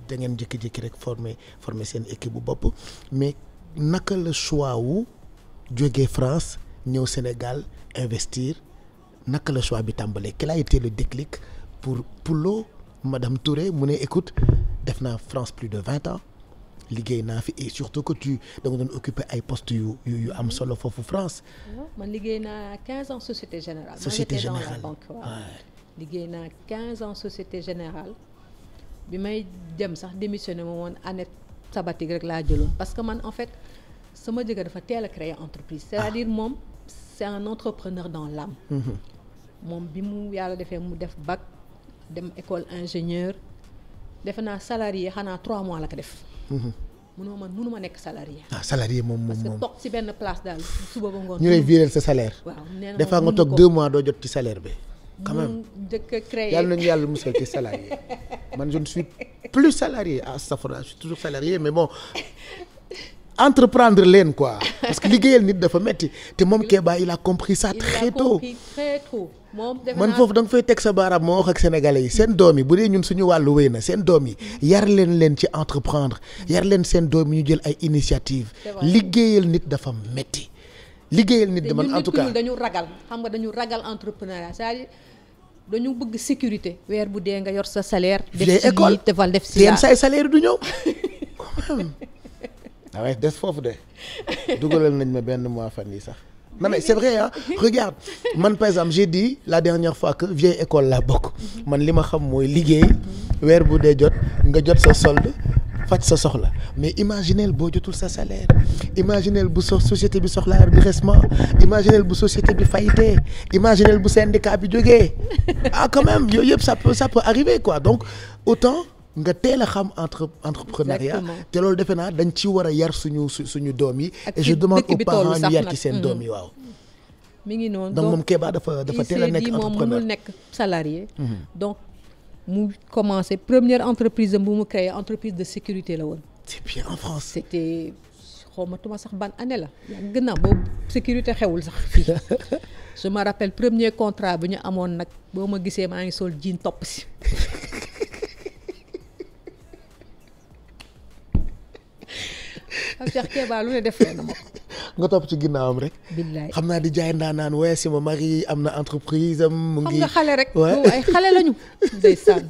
da ngeen jékki-jékki rek former seen équipe bu bopp mais naka la choix wu jógee France ñëw Sénégal investir naka la choix bi tàmbalee quel a été le déclic. pour l'eau madame Touré mu ne écoute def naa France plus de 20 ans liggéey naa fi et surtout que da nga doon occuper ay postes yu am solo foofu France. man liggéey naa 15 ans Société Générale. Société Générale dans la banque waaw. liggéey naa 15 ans Société Générale bi may dem sax démissionné ma woon année sabbatique rek laa jëloon parce que man en fait sama jëkkër dafa teel a créer entreprise. c'est-à-dire moom c'est un entrepreneur dans l'âme. moom bi mu yàlla defee mu def bac. dem école ingénieur defe naa salarié xanaa 3 mois la ko def. mënu ma nekk salarié. salarié moom parce que toog ci benn place daal suba ba ngoon. ñu lay virer sa salaire. waaw nee na des fois nga toog 2 mois doo jot ci salaire bi. quand même njëkk a créé yàlla nañu yàlla musal ci salarié man je ne suis plus salarié je suis toujours salarié mais bon. entreprendre leen quoi parce que liggéeyal nit dafa metti te moom Kéba il a compris ça très tôt. man foofu da nga fay teg sa baaraam moo wax ak sénégalais yi seen doom yi bu dee ñun suñu wàllu wéy na seen doom yi yar leen ci entreprendre yar leen seen doom yi ñu jël ay initiative liggéeyal nit dafa metti liggéeyal nit de man en tout cas dañu ragal xam nga dañu ragal entrepreneuriat c'est-à-dire dañu bëgg sécurité weer bu dee nga yor sa salaire. def école def si yenn say salaire du ñëw waaye des foofu de dugalal nañ ma benn mois fan yi sax non mais c'est vrai hein regarde man par exemple j'ai dit la dernière fois que vieille école laa bokk man li ma xam mooy liggéey weer bu dee jot nga jot sa solde faj sa soxla mais imaginez boo jotul sa salaire imaginez bu société bi soxlaa redressement imaginez bu société bi fayitee imaginez bu syndicat bi jógee quand même yooyu yëpp ça peut arriver quoi donc autant nga teel a xam entrepreneuriat te loolu defe naa dañ ci war a yar suñu doom yi et je demande aux parents ñu yar ci seen doom yi waaw mi ngi noonu donc moom Kéba dafa teel a nekk moom entrepreneur mënul nekk salarié. donc mu commencé première entreprise bu mu créé entreprise de sécurité la woon. c'est bien en France. c'était xawmatuma sax ban année la yàgg na boobu sécurité xewul sax fii je me rappelle premier contrat bi ñu amoon nag boo ma gisee maa ngi sol jean topp si Cheikh Kéba lu ne def na ma ko. nga topp ci ginnaawam rek. billaay xam naa di jaay ndaanaan waaye sama mari am na entreprise am. mu ngi xam nga xale rek. boobu ay xale lañu. ndeysaan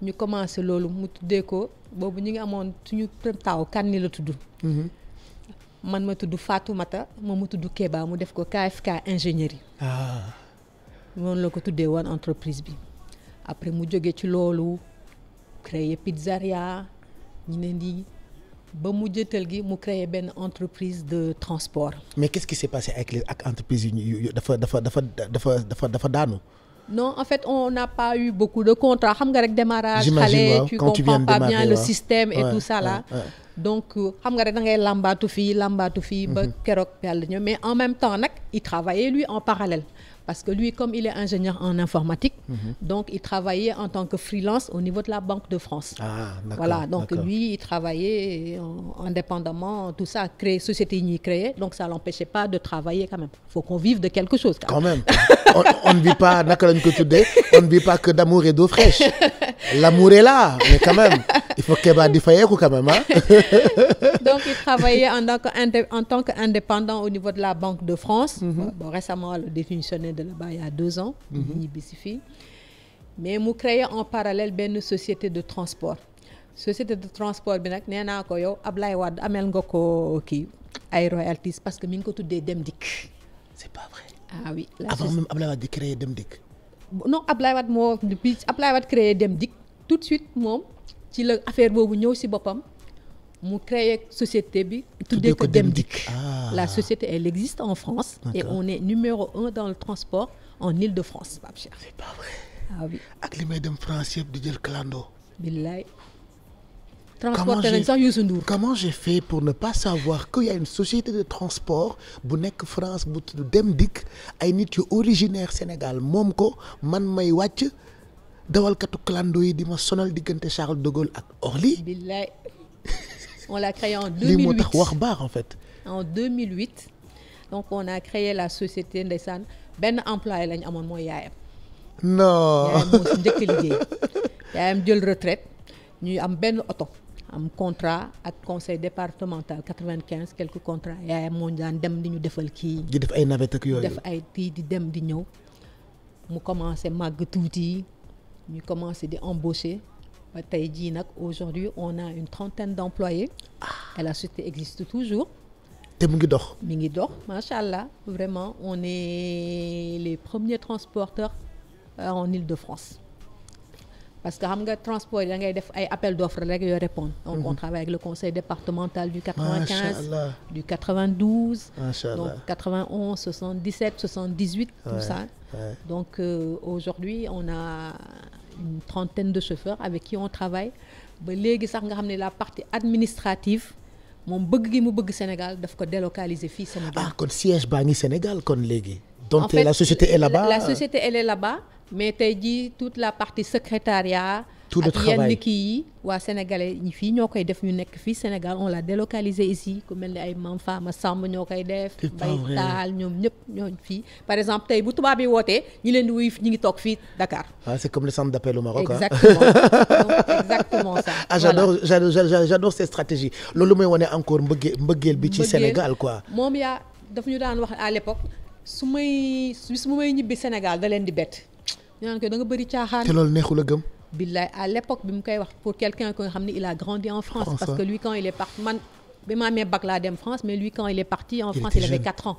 ñu commencé loolu mu tuddee ko boobu ñu ngi amoon suñu taaw kan ni la tudd. man ma tudd Fatoumata moom mu tudd Kéba mu def ko KFK ingénierie. noonu la ko tuddee woon entreprise bi. après mu jógee ci loolu créer pizzeria ñu ne di. ba mu jëtal gi mu créé benn entreprise de transport. mais qu'est-ce qui s'est passé ak entreprise yu dafa daanu. non en fait on n'a pas eu beaucoup de contrats xam nga rek démarrage. xale tu comprends pas bien le système et tout ça là. donc xam nga rek da ngay làmbaatu fii ba keroog yàlla ñëw mais en même temps nag il travaillait lui en parallèle. parce que lui comme il est ingénieur en informatique. donc il travaillait en tant que freelance au niveau de la Banque de France. Voilà donc lui il travaillait indépendamment tout ça créer société yi ñuy créer donc ça l'empêchait pas de travailler quand même faut qu'on vive de quelque chose. quand même on ne vit pas naka lañ ko tuddee on ne vit pas que d'amour et d'eau fraîche l'amour est là mais quand même il faut Kéba di fayeeku quand même ah. donc il travaillait en tant qu'indépendant au niveau de la Banque de France. bon récemment le démissionné de là-bas il y a 2 ans. ñibbisi fii mais mu créé en parallèle benn société de transport bi nag nee naa ko yow Ablaye Wade amel nga ko kii ay royalties parce que mi ngi ko tuddee Dem Dikk. c'est pas vrai. ah oui avant même Ablaye Wade di créé Dem Dikk. non Ablaye Wade moo depuis Ablaye Wade créé Dem Dikk tout de suite moom ci la affaire boobu ñëw si boppam mu créé société bi tuddee ko Dem Dikk. La société elle existe en France. et on est numéro 1 dans le transport en Île-de-France Pape Cheikh. c'est pas vrai. ah oui. ak li may dem France yëpp di jël clando. billaay. transporté nañ sax Youssou Ndour. comment j'ai fait pour ne pas savoir qu'il y a une société de transport bu nekk France bu tudd Dem Dikk ay nit yu originaire Sénégal moom ko man may wàcc dawalkatu clando yi di ma sonal diggante Charles de Gaulle ak Orly. billaay on l'a créé en 2008 lii moo tax wax baax en fait. en 2008 donc on a créé la société ndeysaan benn employé lañ amoon mooy yaayam. non yaayam moo si njëkk liggéey yaayam jël retraite ñuy am benn oto. am contrat ak conseil départemental 95 quelques contrats yaayam moo daan dem di ñu defal kii. di def ay navette ak yooyu. def ay kii di dem di ñëw mu commencé màgg tuuti ñu commencé di embaucher ba tey jii nag aujourd'hui on a une 30aine d'employés. et la société existe toujours. te mu ngi dox. mi ngi dox macha allah vraiment on est les premiers transporteurs en Île-de-France. parce que xam nga transport yi da ngay def ay appel d'offres rek yoo répondre donc on travaille avec le conseil départemental du 95 du 92 donc 91 77 78 tout ça donc aujourd'hui on a une 30aine de chauffeurs avec qui on travaille ba léegi sax nga xam ne la partie administrative moom bëgg gi mu bëgg Sénégal daf ko délocaliser fii Sénégal. kon siège baa ngi Sénégal kon léegi. donc en fait, la société est là-bas. La société elle est là-bas. mais tey jii toute la partie secrétariat. tout le travail ak yenn kii yi waa sénégalais ñi fii ñoo koy def ñu nekk fii Sénégal on l'a délocalisé ici ku mel ni ay Mame Fama Samb ñoo koy def. Bay Taal ñoom ñëpp ñoo fii par exemple tey bu tubaab yi wootee ñi leen di wuyu ñi ngi toog fii Dakar. c'est comme le centre d'appel au Maroc. exactement exactement ça. j'adore cette stratégie loolu mooy wane encore mbëggeel bi ci Sénégal quoi. moom daf ñu daan wax à l'époque su may ñibbi Sénégal da leen di bett. ñu naan ko da nga bëri caaxaan. te loolu neexul a gëm. billaay à l'époque bi mu koy wax pour quelqu'un ko nga xam ne il a grandi en France. parce que lui quand il est parti man bi ma amee bac laa dem France mais lui quand il est parti en France il avait 4 ans.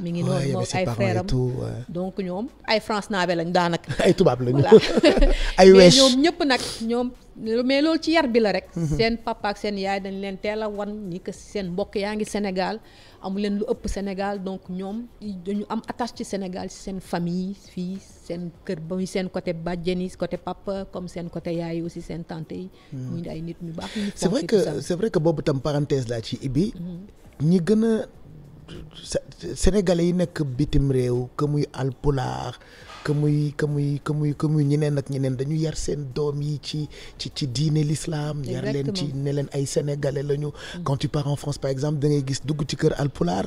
mi ngi noonu moom ay frères am donc ñoom ay France naabe lañ daanaka. ay tubaab lañu. ay wees mais ñoom ñëpp nag ñoom mais loolu ci yar bi la rek. seen papa ak seen yaay dañ leen teel a wan ni que seen mbokk yaa ngi Sénégal amu leen lu ëpp Sénégal donc ñoom dañu am attache ci Sénégal ci seen famille fii seen kër ba muy seen côté bàjjen yi côté papa comme seen côté yaay aussi seen tante yi. muy ay nit ñu baax ñu c'est vrai que boobu tam parenthèse laa ci ibi ñi gën a sénégalais yi nekk bitim réew que muy alpulaar que muy ñeneen ak ñeneen dañu yar seen doom yi ci diine l'islam yar leen ci ne leen ay sénégalais lañu. quand tu pars en France par exemple da ngay gis dugg ci kër alpulaar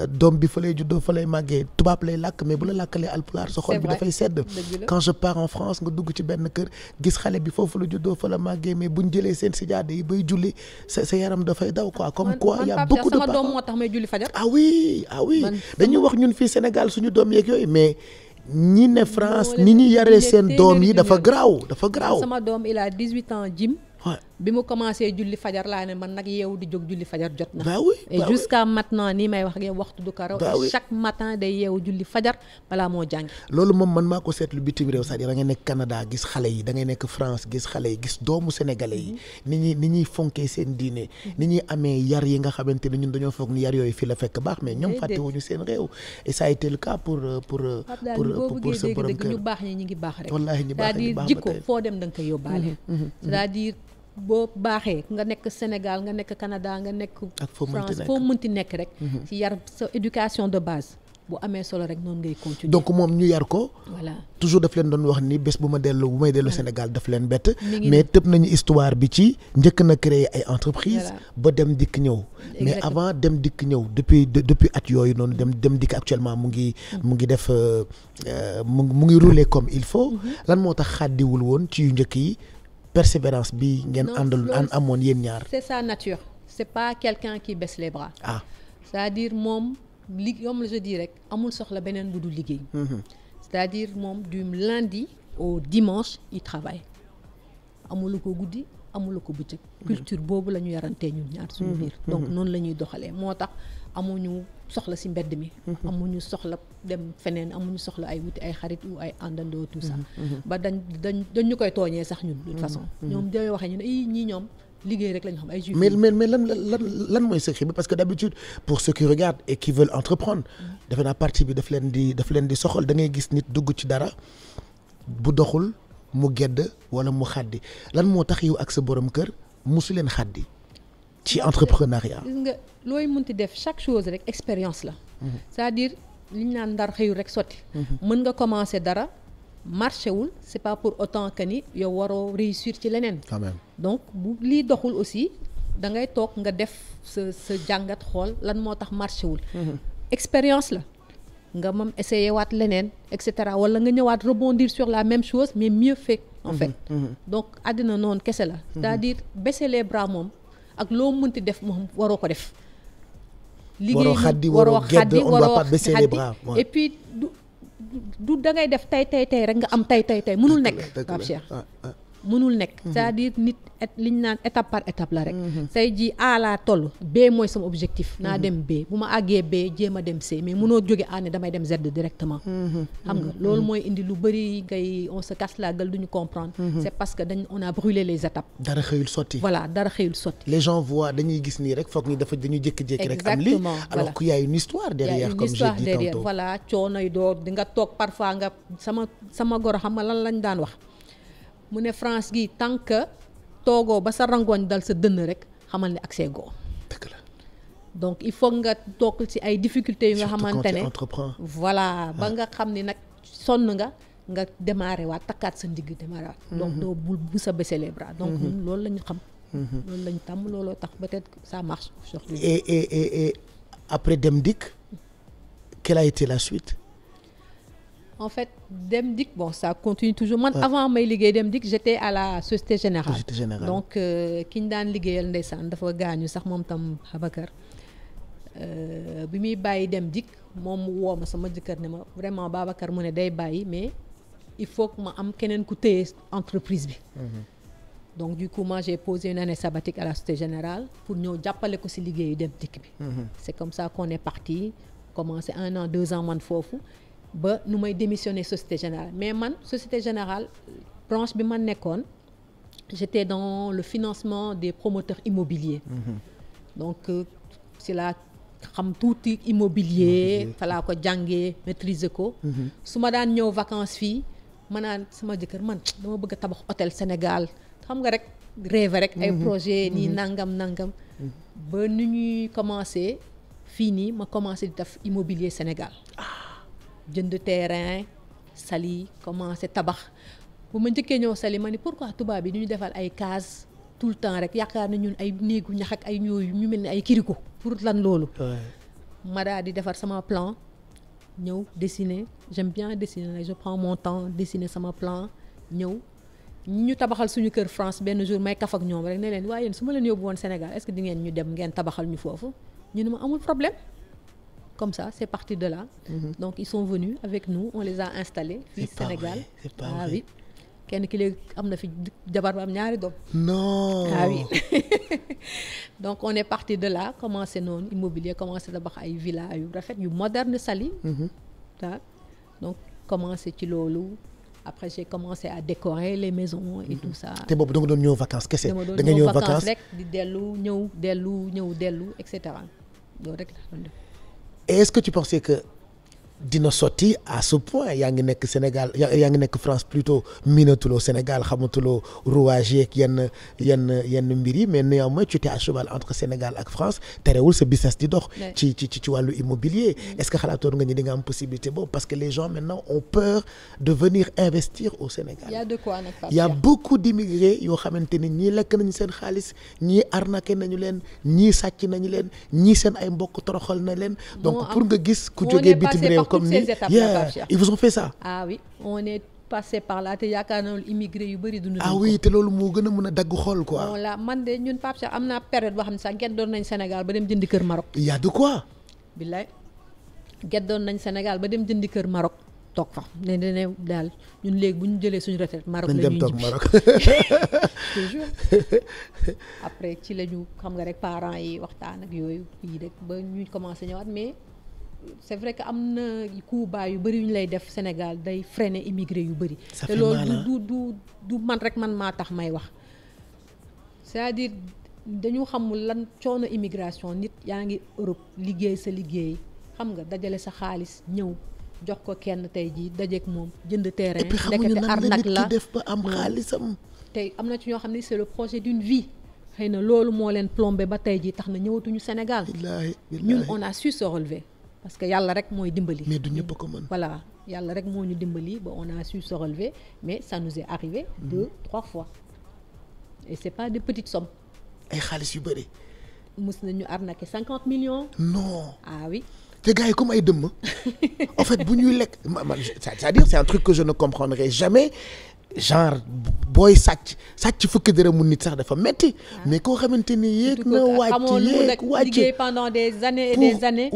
doom bi fa lay juddoo fa lay màggee tubaab lay làkk mais bu la làkkalee alpulaar sa xol bi dafay sedd. quand je pars en France nga dugg ci benn kër gis xale bi foofu la juddoo fa la màggee mais buñ jëlee seen sijaada yi bay julli sa yaram dafay daw quoi. comme quoi y a beaucoup de sama doom moo tax may julli fajar. ah oui dañuy wax ñun fii Sénégal suñu doom yeeg yooyu mais. ñi ne France ni ñu yaree seen doom yi dafa garaaw. sama doom il a 18 ans Jim. bi mu commencé julli fajar laa ne man nag yeewu di jóg julli fajar jot na. et jusqu'à maintenant nii may wax ak yow waxtu du ko raw. chaque matin day yeewu julli fajar balaa moo jàngi. loolu moom man maa ko seetlu bitim réew c'est-à-dire da ngay nekk Canada gis xale yi da ngay nekk France gis xale yi gis doomu sénégalais yi ni ñuy fonkee seen diine. ni ñuy amee yar yi nga xamante ne ñun dañoo foog ni yar yooyu fii la fekk baax mais ñoom fàttewuñu seen réew. et ça a été le cas pour ce borom kër. ñu baax ñi ñu ngi baax rek. wallaahi ñu baax c'est-à-dire jikko foo dem da nga koy yóbbaale. c'est-à-dire boo baaxee nga nekk Sénégal nga nekk Canada nga nekk France foo mënti nekk rek ci yar sa éducation de base bu amee solo rek noonu ngay continuer. donc moom ñu yar ko voilà toujours daf leen doon wax ni bés bu may dellu Sénégal daf leen bett mais tëb nañu histoire bi ci njëkk na créer ay entreprise ba dem dikk ñëw mais avant dem dikk ñëw depuis at yooyu noonu dem dikk actuellement mu ngi def mu ngi rouler comme il faut lan moo tax xàddiwul woon ci yu njëkk yi persévérance bi ngeen amoon yéen ñaar. c'est sa nature c'est pas quelqu'un qui baisse les bras. c'est-à-dire moom yoom la je dis rek amul soxla beneen bu dul liggéey. c'est-à-dire moom du lundi au dimanche il travaille amulu ko guddi amulu ko bëccëg. culture boobu la ñu yarantee ñun ñaar suñu biir. donc noonu la ñuy doxalee moo tax amuñu soxla ci mbedd mi. amuñu soxla dem feneen amuñu soxla ay wuti ay xarit ou ay àndandoo tout ça. ba dañ ñu koy tooñee sax ñun de toute façon. ñoom dañoo waxee ñu ne ñii ñoom liggéey rek la ñu xam ay juifs. mais lan mooy secret bi parce que d'habitude pour ceux qui regardent et qui veulent entreprendre. defe naa partie bi daf leen di soxal da ngay gis nit dugg ci dara bu doxul mu gedd wala mu xaddi lan moo tax yow ak sa borom kër musu leen xaddi. ci entrepreneuriat. gis nga looy munti def chaque chose rek expérience la. c'est-à-dire li ñu naan ndar xëyul rek sotti. mën nga commencer dara marché wul c'est pas pour autant que ni yow waroo réussir ci leneen. quand même donc bu lii doxul aussi da ngay toog nga def sa jàngat xool lan moo tax marché wul. expérience la nga moom essayer waat leneen et cetera wala nga ñëwaat rebondir sur la même chose mais mieux fait en fait. donc àddina noonu kese la. c'est-à-dire baisser les bras moom. ak loo mënti def moom waroo ko def. waroo xaddi waroo xaddi on va pas baisser les bras. et puis du da ngay def tey rek nga am tey mënul nekk. Pape Cheikh mënul nekk. c'est-à-dire nit li ñu naan étape par étape la rek. say ji A laa toll B mooy sama objectif. naa dem B bu ma àggee B jéem a dem C mais mënoo jóge A ne damay dem Z directement. xam nga loolu mooy indi lu bëri ngay on se casse la gueule duñu comprendre. c'est parce que on a brûlé les étapes. dara xëyul sotti. voilà dara xëyul sotti. les gens voient dañuy gis nii rek foog ni dañuy jékki-jékki rek. am lii alors qu'il y a une histoire derrière. comme j'ai dit tantôt voilà coono yi door di nga toog parfois nga sama goro xam nga lan lañ daan wax. mu ne France gi tant que toogoo ba sa rangoñ dal sa dënn rek xamal ne accès goo. dëgg la donc il faut nga toog ci ay difficultés yu nga xamante ne voilà ba nga xam ni nag sonn nga démarrer waat takkaat sa ndigg démarrer waat. donc doo bu sa baisser les bras. donc ñun loolu la ñu xam. loolu la ñu tàmm looloo tax peut-être ça marche aujourd'hui. et après dem dikk quelle a été la suite. En fait Dem Dikk bon ça continue toujours man avant may liggéey Dem Dikk j'étais à la Société Générale. donc ki ñu daan liggéeyal ndeysaan dafa gaañu sax moom tam Babacar bi muy bàyyi Dem Dikk moom mu woo ma sama jëkkër ne ma vraiment Babacar mu ne day bàyyi mais il faut que ma am keneen ku téye entreprise bi. donc du coup moi j'ai posé une année sabbatique à la Société Générale pour ñëw jàppale ko ci liggéeyu Dem Dikk bi. c'est comme ça qu'on est parti commencé 1 an 2 ans man foofu. ba nu may démissionner Société Générale mais man Société Générale branche bi man nekkoon j'étais dans le financement des promoteurs immobiliers. donc si laa xam tuuti immobilier fa laa ko jàngee maîtriser ko. su ma daan ñëw vacances fii ma naan sama jëkkër man dama bëgg a tabax hôtel Sénégal xam nga rek rêve rek ay projet nii nangam ba nu ñuy commencer fii nii ma commencé di def immobilier Sénégal jënd terrain Saly commencé tabax bu ma njëkkee ñëw Saly ma ni pourquoi tubaab bi du ñu defal ay cases tout le temps rek yaakaar na ñun ay néegu ñax ak ay ñooyu ñu mel ni ay kiriko pour lan loolu ma daal di defar sama plan ñëw dessiner j'aime bien dessiner je prends mon temps dessiner sama plan ñëw ñu tabaxal suñu kër France benn jour may kaf ak ñoom rek ne leen waaye yéen su ma leen yóbbu woon Sénégal est-ce que di ngeen ñu dem ngeen tabaxal ñu foofu ñu ne ma amul problème comme ça c'est parti de là donc ils sont venus avec nous on les a installés fii Sénégal oui kenn ki léegi am na fi jabar ba am ñaari doom non oui donc on est parti de là commencé noonu immobilier commencé tabax ay villa yu rafet yu moderne Saly donc commencé ci loolu après j'ai commencé à décorer les maisons et tout ça te boobu da nga doon ñëw vacances kese da nga ñëw vacances rek di dellu dellu et cetera loolu rek la doon def. Et est-ce que tu pensais que dina sotti à ce point yaa ngi nekk Sénégal yaa ngi nekk France plutôt miinatuloo Sénégal xamatuloo rouage yeeg yenn mbir yi mais néanmoins tu étais à cheval entre Sénégal ak France terewul sa business di dox ci wàllu immobilier est-ce que xalaatoon nga ni di nga am possibilité boobu parce que les gens maintenant ont peur de venir investir au Sénégal. Il y a de quoi nag il y a beaucoup d'immigrés yoo xamante ni ñii lekk nañu seen xaalis ñii arnaqué nañu leen ñii sàcc nañu leen ñii seen ay mbokk toroxal na leen donc pour nga gis ku jógee bitim réew comme ni ils vous ont fait ça. Ah oui, on est passé par là te yaakaar naa immigré yu bëri dund. Ah oui te loolu moo gën a mën a dagg xol quoi. voilà man de ñun Pape Cheikh am naa période boo xam ne sax geddoon nañ Sénégal ba dem jëndi kër Maroc. Il y a de quoi. billaay geddoon nañ Sénégal ba dem jëndi kër Maroc toog fa ne daal ñun léegi bu ñu jëlee suñu retraite Maroc la ñuy ñibbi toog Maroc. toujours après ci la ñu xam nga rek parents yi waxtaan ak yooyu fii rek ba ñu commencé ñëwaat mais. c'est vrai que am na coup bas yu bëri yu ñu lay def Sénégal day freiner immigré yu bëri te loolu du man rek man maa tax may wax c'est-à-dire dañu xamul lan coono immigration nit yaa ngi Europe liggéey sa liggéey xam nga dajale sa xaalis ñëw jox ko kenn tey jii dajeek moom jënd terrain nekkate arnaque la def ba am xaalisam tey am na ci ñoo xam ne c'est le projet d'une vie xëy na loolu moo leen plombé ba tey jii tax na ñëwatuñu Sénégal ñun on a su se relever parce que yàlla rek mooy dimbali. mais du ñëpp ko mën. voilà yàlla rek moo ñu dimbali ba on a su se relever mais ça nous est arrivé 2-3 fois et c'est pas des petites sommes. ay xaalis yu bëri. mës nañu arnaquer 50 millions. non ah oui. te gars yi comme ay dëmm en fait bu ñuy lekk c'est-à-dire c'est un truc que je ne comprendrai jamais genre booy sàcc fukki dërëmu nit sax dafa metti mais koo xamante ni yéeg na wàcc liggéey pendant des années et des années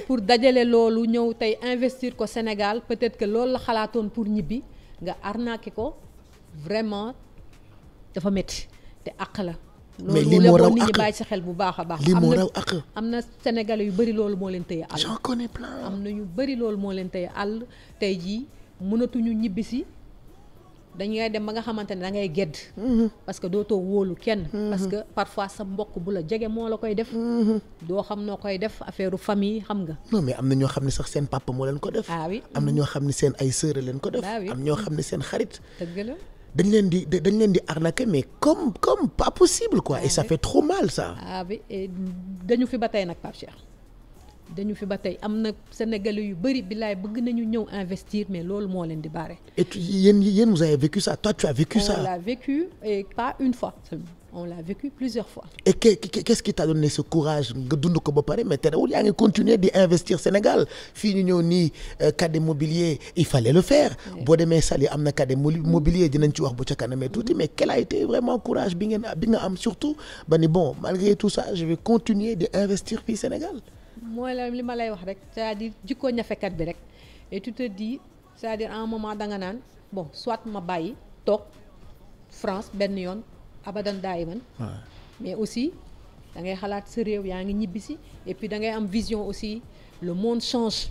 pour dajale loolu ñëw tey investir ko Sénégal peut-être que loolu la xalaatoon pour ñibbi nga arnaqué ko vraiment dafa metti te àq la mais lii moo raw nit ñi bàyyi sa xel bu baax a baax lii moo raw àq am na Sénégalais yu bëri loolu moo leen tëye àll j'en connais plein am na ñu bëri loolu moo leen tëye àll tey jii mënatuñu ñibbisi dañuy dem ba nga xamante ne da ngay gedd parce que dootoo wóolu kenn parce que parfois sa mbokk bu la jege moo la koy def doo xam noo koy def affaire famille xam nga non mais am na ñoo xam ne sax seen papa moo leen ko def ah oui am na ñoo xam ne seen ay sœur leen ko def am ñoo xam ne seen xarit dëgg la dañ leen di arnaquer mais comme pas possible quoi et ça fait trop mal ça ah oui et dañu fi ba tey nag Pape Cheikh dañu fi ba tey am na Sénégalais yu bëri billaay bëgg nañu ñëw investir mais loolu moo leen di barre. et yéen vous avez vécu ça toi tu as vécu ça. On l'a vécu et pas une fois seulement on l'a vécu plusieurs fois. et qu'est-ce qui t'a donné ce courage nga dund ko ba pare mais terewul yaa ngi continuer di investir Sénégal fii ñu ñëw nii cadet mobilier il fallait le faire. boo demee Saly am na cadet mobilier dinañ ci wax bu ca kanamee tuuti mais quel a été vraiment courage bi nga am surtout ba ni bon malgré tout ça je vais continuer di investir fii Sénégal. mooy la li ma lay wax rek c'est-à-dire jikko ñafekat bi rek et tu te dis c'est-à-dire à un moment da nga naan bon soit ma bàyyi toog France benn yoon abadan daayiman mais aussi da ngay xalaat sa réew yaa ngi ñibbisi et puis da ngay am vision aussi le monde change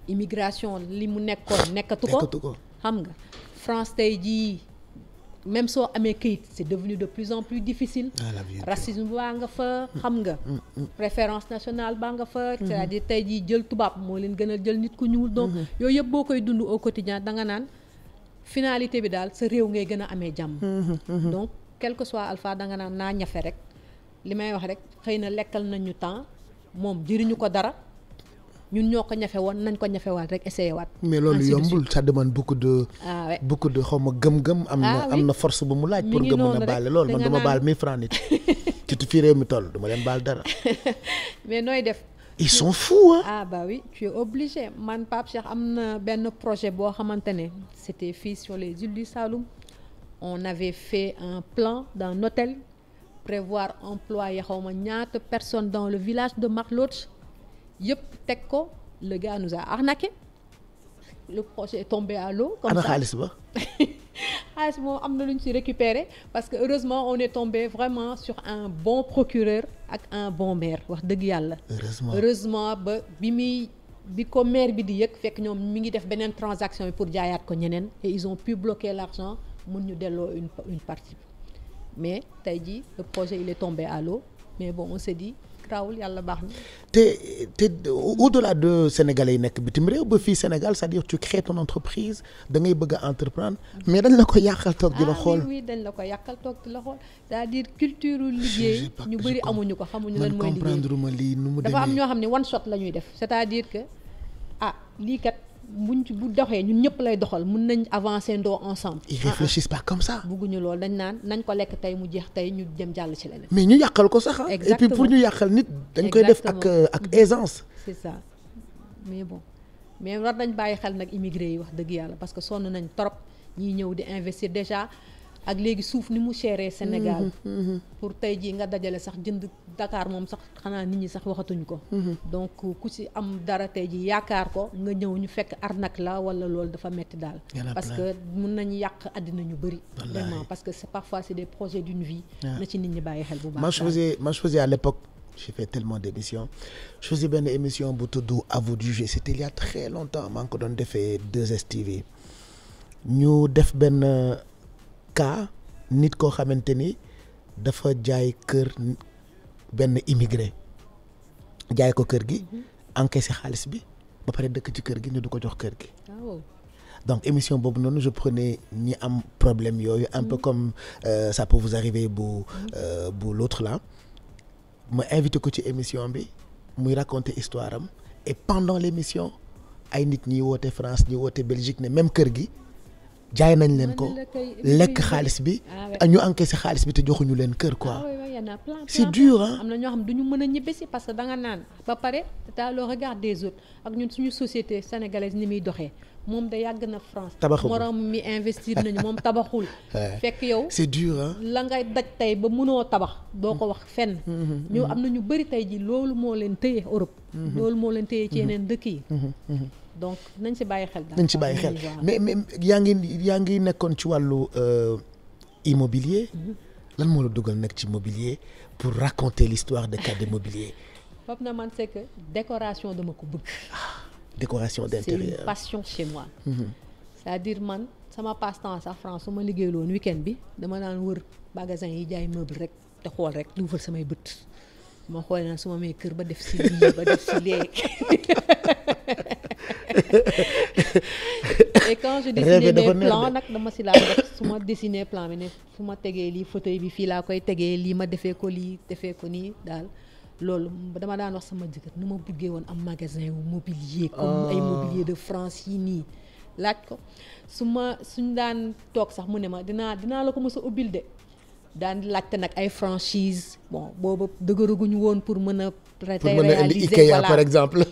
immigration li mu nekkoon nekkatu ko xam nga France tey jii même soo amee këyit c'est devenu de plus en plus difficile racisme baa nga fa xam nga préférence nationale baa nga fa c'est-à-dire tey jii jël tubaab moo leen gën a jël nit ku ñuul donc yooyu yëpp boo koy dund au quotidien da nga naan finalité bi daal sa réew ngay gën a amee jàmm donc quel que soit alpha da nga naan naa ñafe rek li may wax rek xëy na lekkal nañu temps moom jëriñu ko dara ñun ñoo ko ñafe woon nañ ko ñafewaat rek essayé waat. mais loolu yombul ça demande beaucoup de xaw ma gëm-gëm. am na force bu mu laaj. pour nga mën a baale loolu man dama baal 1000 francs nit. ci fii réew mi toll dama leen baal dara. mais nooy def. ils sont fous hein. ah bah oui tu es obligé man Pape Cheikh am na benn projet boo xamante ne c'était fii sur les îles du Saloum on avait fait un plan d'un hôtel prévoir employer xaw ma ñaata personnes dans le village de Marlotte yëpp teg ko le gars nous a arnaqué le projet est tombé à l'eau comme ça. ana xaalis ba. xaalis moom am na lu ñu ci récupéré parce que heureusement on est tombé vraiment sur un bon procureur ak un bon maire wax dëgg yàlla. heureusement ba bi ko maire bi di yëg fekk ñoom mi ngi def beneen transaction bi pour jaayaat ko ñeneen et ils ont pu bloquer l'argent mun ñu delloo une partie mais tey jii le projet il est tombé à l'eau mais bon on s'est dit grawul yàlla baax na. te au-delà de sénégalais yi nekk bitim réew ba fii Sénégal c'est-à-dire tu crées ton entreprise da ngay bëgg a entreprendre mais dañ la ko yàqal toog di la xool. oui dañ la ko yàqal toog di la xool c'est-à-dire culture liggéey ñu bëri amuñu ko xamuñu lan mooy liggéey man comprendre ma lii nu mu demee dafa am ñoo xam ne one shot la ñuy def c'est-à-dire que lii kat buñ ci bu doxee ñun ñëpp lay doxal mun nañ avancer ndoo ensemble. ils réfléchissent pas comme ça. bugguñu loolu dañ naan nañ ko lekk tey mu jeex tey ñu dem jàll ci leneen. mais ñu yàqal ko sax et puis pour ñu yàqal nit dañ koy def ak aisance. c'est ça mais bon mais war nañ bàyyi xel nag immigré yi wax dëgg yàlla parce que sonn nañ trop ñiy ñëw di investir déjà ak léegi suuf ni mu chéré Sénégal. pour tey jii nga dajale sax jënd Dakar moom sax xanaa nit ñi sax waxatuñ ko. donc ku ci am dara tey jii yaakaar ko nga ñëw ñu fekk arnaque la wala loolu dafa metti daal. parce que mun nañu yàq àddina ñu bëri. vraiment parce que parfois c'est des projets d'une vie. na ci nit ñi bàyyi xel bu baax. moi je faisais à l'époque j'ai fait tellement d'émissions je faisais benn émission bu tudd À vous de juger c'était il y a très longtemps maa ngi ko doon defee 2STV ñu def benn cas nit koo xamante ni dafa jaay kër benn immigré jaay ko kër gi encaissé xaalis bi ba pare dëkk ci kër gi ñu du ko jox kër gi. donc émission boobu noonu je prenais ñi am problème yooyu un peu comme ça peut vous arriver bu l'autre là ma invité ko ci émission bi muy raconter histoire am et pendant l'émission ay nit ñi woote France ñi woote Belgique ne même kër gi jaay nañ leen ko lekk xaalis bi ñu encaissé xaalis bi te joxuñu leen kër quoi. c'est dur hein. am na ñoo xam duñu mën a ñibbisi parce que da nga naan ba pare t'as le regard des autres ak ñun suñu société sénégalaise ni muy doxee moom da yàgg na France. tabaxul moroom mi investir nañu moom tabaxul. fekk yow. c'est dur hein. la ngay daj tey ba mënoo tabax doo ko wax fenn. ñu am na ñu bëri tey ji loolu moo leen téye Europe. loolu moo leen téye ci yeneen dëkk yi. donc nañ ci bàyyi xel daal. nañ ci bàyyi xel mais yaa ngi nekkoon ci wàllu immobilier. lan moo la dugal nekk ci immobilier pour raconter l'histoire de Kadé Mobilier. foofu na man c'est que décoration dama ko bëgg. décoration d'intérieur c'est une passion chez moi. c'est-à-dire man sama passe-temps sax France su ma liggéeyloon week-end bi dama daan wër magasin yi jaay meuble rek te xool rek lu wër samay bët ma xool naa su ma may kër ba def si lii ba def si lee. et quand je dessinais mes plans nag dama si laa def su ma dessiner plan bi ne fu ma tegee lii fauteuil bi fii laa koy tegee lii ma defee ko lii defee ko nii daal loolu dama daan wax sama jëkkër nu ma buggee woon am magasin wu mobilier comme ay mobilier de France yi nii laaj ko suñ daan toog sax mu ne ma dinaa la ko mës a ubbil de daan laajte nag ay franchise bon boobu dëgëraguñu woon pour mën a réaliser IKEA par exemple.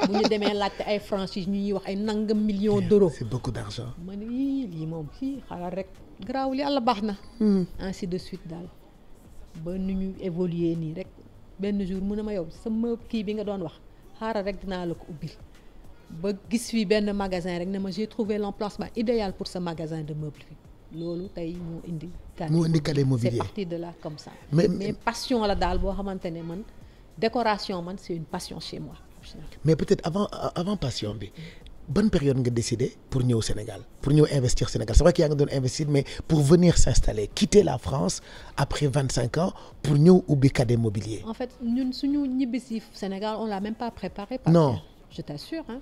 bu ñu demee laajte ay franchise ñu ñuy wax ay nangam millions d'euros. c'est beaucoup d'argent. ma ne lii moom fii xaaral rek garaawul yàlla baax na. ainsi de suite daal ba nu ñu évoluer nii rek benn jour mu ne ma yow sama kii bi nga doon wax xaaral rek dinaa la ko ubbil ba gis fii benn magasin rek ne ma j'ai trouvé l'emplacement idéal pour ce magasin de meubles fi loolu tey moo indi. Kadé Mobilier c'est parti de là comme ça. mais passion la daal boo xamante ne man décoration man c'est une passion chez moi. mais peut-être avant passion bi bonne période nga décidé pour ñëw Sénégal pour ñëw investir Sénégal c'est vrai que yaa nga doon investir mais pour venir s'installer quitter la France après 25 ans pour ñëw ubbi Kadé Mobilier. en fait ñun suñu ñibbisi Sénégal on l'a même pas préparé. non je t'assure hein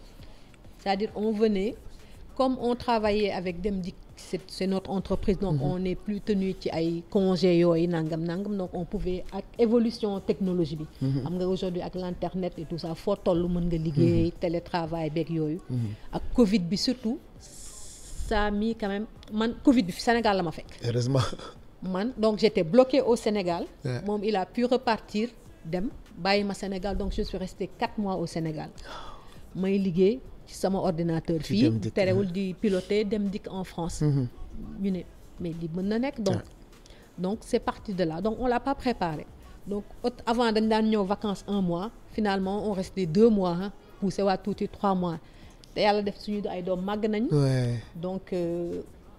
c'est-à-dire on venait comme on travaillait avec Dem Dikk c'est notre entreprise donc on n'est plus tenu ci ay congés yooyu nangam donc on pouvait ak évolution technologie bi xam nga aujourd'hui ak l'internet et tout ça foo toll mën nga liggéey télétravail beeg yooyu ak Covid bi surtout ça a mis quand même man Covid bi fi Sénégal la ma fekk heureusement man donc j'étais bloquée au Sénégal moom il a pu repartir dem bàyyi ma Sénégal donc je suis restée 4 mois au Sénégal may liggéey ci sama ordinateur fii terewul di piloter Dem Dikk en France ñu ne mais li mën na nekk donc c'est parti de là donc on l'a pas préparé donc avant dañ daan ñëw vacances 1 mois finalement on restait 2 mois poussé waa tuuti 3 mois te yàlla def suñu ay doom màgg nañ donc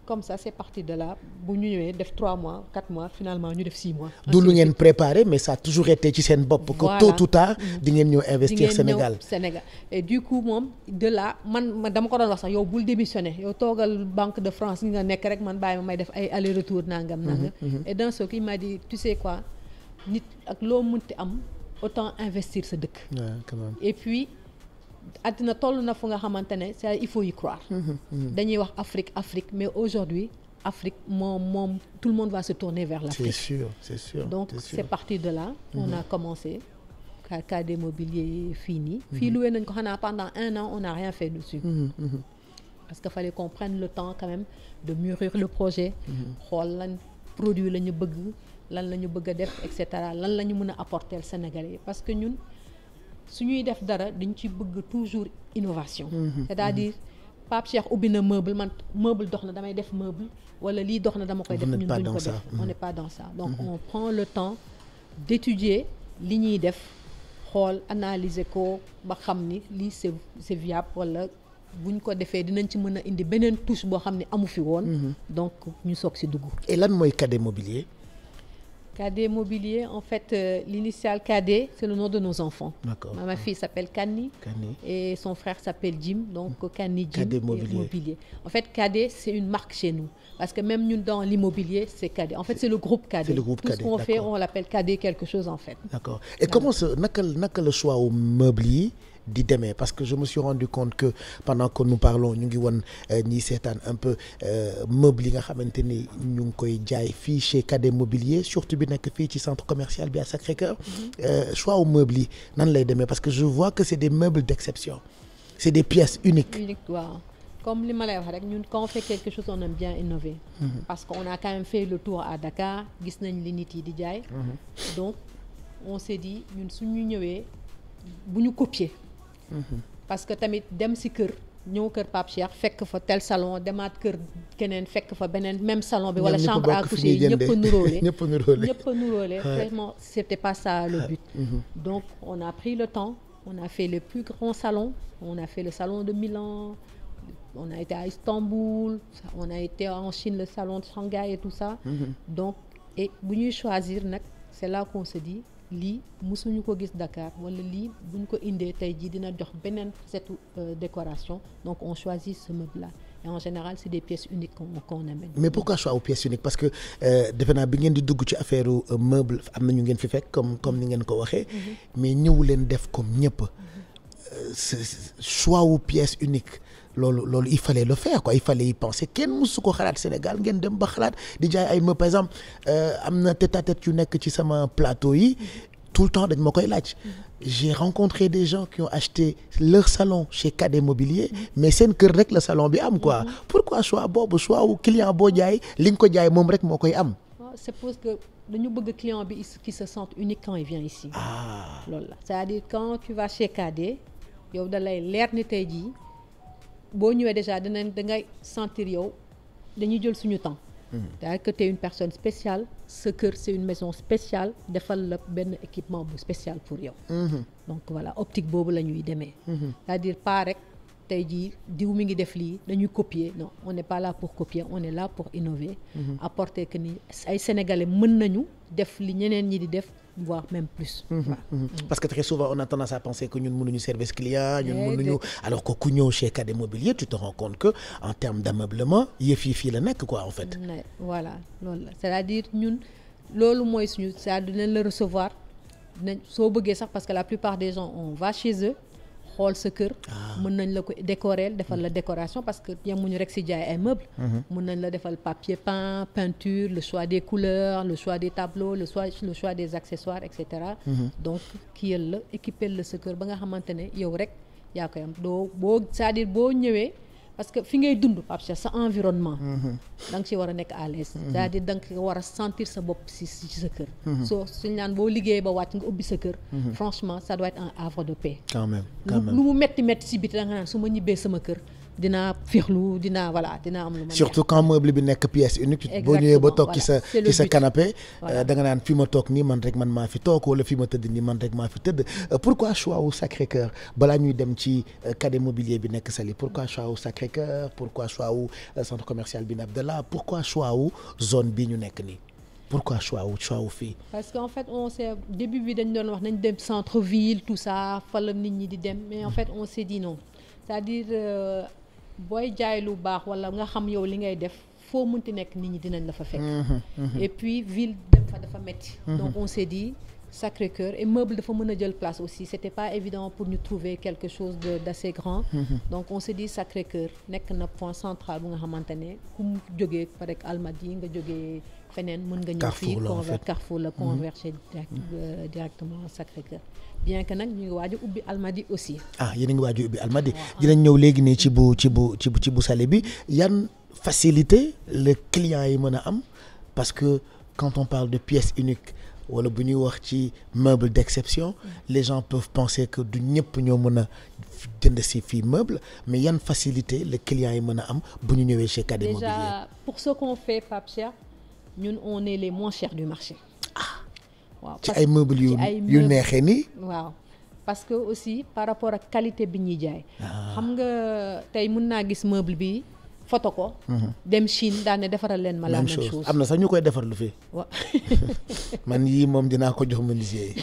comme ça c'est parti de là bu ñu ñëwee def 3 mois 4 mois finalement ñu def 6 mois. du lu ngeen préparé mais ça a toujours été ci seen bopp. que tôt ou tard di ngeen ñëw investir Sénégal. Et du coup moom de là man dama ko doon wax sax yow bul démissionner yow toogal Banque de France nga nekk rek man bàyyi ma may def ay aller retour nangam. Et dans ce qui m'a dit tu sais quoi nit ak loo mënti am autant investir sa dëkk. quand même. Et puis. àddina toll na fu nga xamante ne c'est il faut y croire dañuy wax Afrique mais aujourd'hui Afrique moom tout le monde va se tourner vers l'Afrique c'est sûr donc c'est parti de là on a commencé KD Mobilier fii nii fii loué nañ ko xanaa pendant 1 an on n'a rien fait dessus parce que fallait qu'on prenne le temps quand même de mûrir le projet xool lan produit la ñu bëgg lan la ñu bëgg a def et cetera lan la ñu mën a apporter Sénégalais parce que ñun su ñuy def dara dañ ci bëgg toujours innovation c'est-à-dire Pape Cheikh ubbi na meuble man meuble dox na damay def meuble wala lii dox na dama koy def ñun duñ ko def on n'est pas dans ça donc on prend le temps d'étudier li ñuy def xool analyser ko ba xam ni lii c'est viable wala buñ ko defee dinañ ci mën a indi beneen touche boo xam ne amu fi woon donc ñu soog si dugg. Et lan mooy KD Mobilier? KD Mobilier, en fait, l'initiale KD, c'est le nom de nos enfants. D'accord. Ma fille s'appelle Kani et son frère s'appelle Jim, donc Kani Jim KD Mobilier. En fait, KD, c'est une marque chez nous. Parce que même nous, dans l'immobilier, c'est KD. En fait, c'est le groupe KD. C'est le groupe Tout KD, ce qu'on fait, on l'appelle KD quelque chose, en fait. D'accord. Et comment naka le choix au mobilier di demee parce que je me suis rendu compte que pendant que nous parlons ñu ngi woon ñi seetaan un peu meuble yi nga xamante ni ñu ngi koy jaay fii chez KD Mobilier surtout bi nekk fii ci centre commercial bi à Sacré-Cœur choix au meuble yi nan lay demee parce que je vois que c'est des meubles d'exception c'est des pièces uniques. Waaw comme li ma lay wax rek ñun quand on fait quelque chose on aime bien innover parce qu'on a quand même fait le tour à Dakar gis nañ li nit yi di jaay donc on s'est dit ñun suñu ñëwee bu ñu copier parce que tamit dem si kër ñëw kër Pape Cheikh fekk fa tel salon demaat kër keneen fekk fa beneen même salon bi wala chambre à coucher yi ñëpp a nuróole vraiment c'était pas ça le but donc on a pris le temps on a fait les plus grands salons on a fait le salon de Milan on a été à Istanbul on a été en Chine le salon de Shanghai et tout ça donc et bu ñuy choisir nag c'est là qu'on se dit lii mësuñu ko gis Dakar wala lii buñ ko indee tey jii dina jox beneen cette décoration donc on choisit ce meuble là et en général c'est des pièces uniques qu'on amène. Mais pourquoi choix aux pièces uniques parce que defe naa bi ngeen di dugg ci affaire meuble am na ñu ngeen fi fekk comme ni ngeen ko waxee mais ñëwu leen def comme ñëpp choix aux pièces uniques loolu il fallait le faire quoi il fallait y penser kenn mësu ko xalaat Sénégal ngeen dem ba xalaat di jaay ay meubles par exemple am na tête-à-tête yu nekk ci sama plateau yi tout le temps dañ ma koy laaj j'ai rencontré des gens qui ont acheté leur salon chez KD Mobilier mais seen kër rek la salon bi am quoi pourquoi choix boobu choix wu client boo jaay li nga ko jaay moom rek moo koy am. C'est parce que dañu bëgg client bi qui se sente unique quand il vient ici. Loolu la c'est-à-dire quand tu vas chez KD yow da lay leer ni tey jii boo ñëwee déjà da ngay sentir yow dañuy jël suñu temps. c'est-à-dire que tu es une personne spéciale sa kër c'est une maison spéciale defal la benn équipement bu spécial pour yow. Donc voilà optique boobu la ñuy demee. c'est-à-dire pas rek tey jii diw mi ngi def lii dañuy copier non on n'est pas là pour copier on est là pour innover. Apporter que ni ay Sénégalais mën nañu def li ñeneen ñi di def. Voire même plus. Parce que très souvent on a tendance à penser que ñun mënuñu service client ñun mënuñu alors que ku ñëw chez KD Mobilier tu te rends compte que en termes d'ameublement yëf yi fii la nekk quoi en fait. Voilà loolu la c'est-à-dire ñun loolu mooy suñu c'est-à-dire dinañ la recevoir dinañ soo bëggee sax parce que la plupart des gens on va chez eux xool sa kër. mën nañ la ko décorer defal la décoration parce que yemuñu rek ci jaay ay meubles. mën nañ la defal papier peint peinture le choix des couleurs le choix des tableaux le choix des accessoires et cetera. donc kiyal la équiper la sa kër ba nga xamante ne yow rek yaa koy am doo boo c'est-à-dire boo ñëwee. parce que fi ngay dund Pape Cheikh sa environnement da nga ci war a nekk à l'aise c'est-à-dire da nga war a sentir sa bopp ci sa kër soo suñ naan boo liggéey ba wàcc nga ubbi sa kër franchement ça doit être un havre de paix quand même lu mu metti ci biti da nga naan su ma ñibbee sama kër dinaa féexlu dinaa am lu ma surtout quand meuble bi nekk pièce unique boo ñëwee ba toog ci sa canapé da nga naan fi ma toog nii man rek man maa fi toog wala fi ma tëdd nii man rek maa fi tëdd pourquoi choix wu Sacré-Cœur balaa ñuy dem ci cadet mobilier bi nekk Saly pourquoi choix wu Sacré-Cœur pourquoi choix wu centre commercial Bin Abdallah pourquoi choix wu zone bi ñu nekk nii pourquoi choix wu fii parce que en fait on s'est début bi dañ doon wax nañ dem centre ville tout ça fa la nit ñi di dem mais en fait on s'est dit non c'est-à-dire booy jaay lu baax wala nga xam yow li ngay def foo munti nekk nit ñi dinañ la fa fekk et puis ville dem fa dafa metti donc on s'est dit Sacré-Cœur et meuble dafa mën a jël place aussi c'était pas évident pour ñu trouver quelque chose d'assez grand donc on s'est dit Sacré-Cœur nekk na point central bu nga xamante ne ku mu jógee par exemple Almadies nga jógee feneen mën nga ñëw fii Carrefour la converger directement Sacré-Cœur bien que nag ñu ngi waaj a ubbi Almadies aussi yéen a ngi waaj a ubbi Almadies dinañ ñëw léegi nii ci bu Saly bi yan facilité le client yi mën a am parce que quand on parle de pièces uniques wala bu ñuy wax ci meuble d'exception les gens peuvent penser que du ñëpp ñoo mën a jënd si fii meuble mais yan facilité le client yi mën a am bu ñu ñëwee chez Cadet Mobilier. Déjà pour ce qu'on fait Pape Cheikh ñun on est les moins chers du marché. waaw ci ay meubles yu neexee nii. waaw parce que aussi par rapport ak qualité bi ñuy jaay. xam nga tey mën naa gis meuble bi photo ko. dem Chine daan ne defaral leen ma la même chose. am na sax ñu koy defar lu fi. waaw man yii moom dinaa ko jox menuisier yi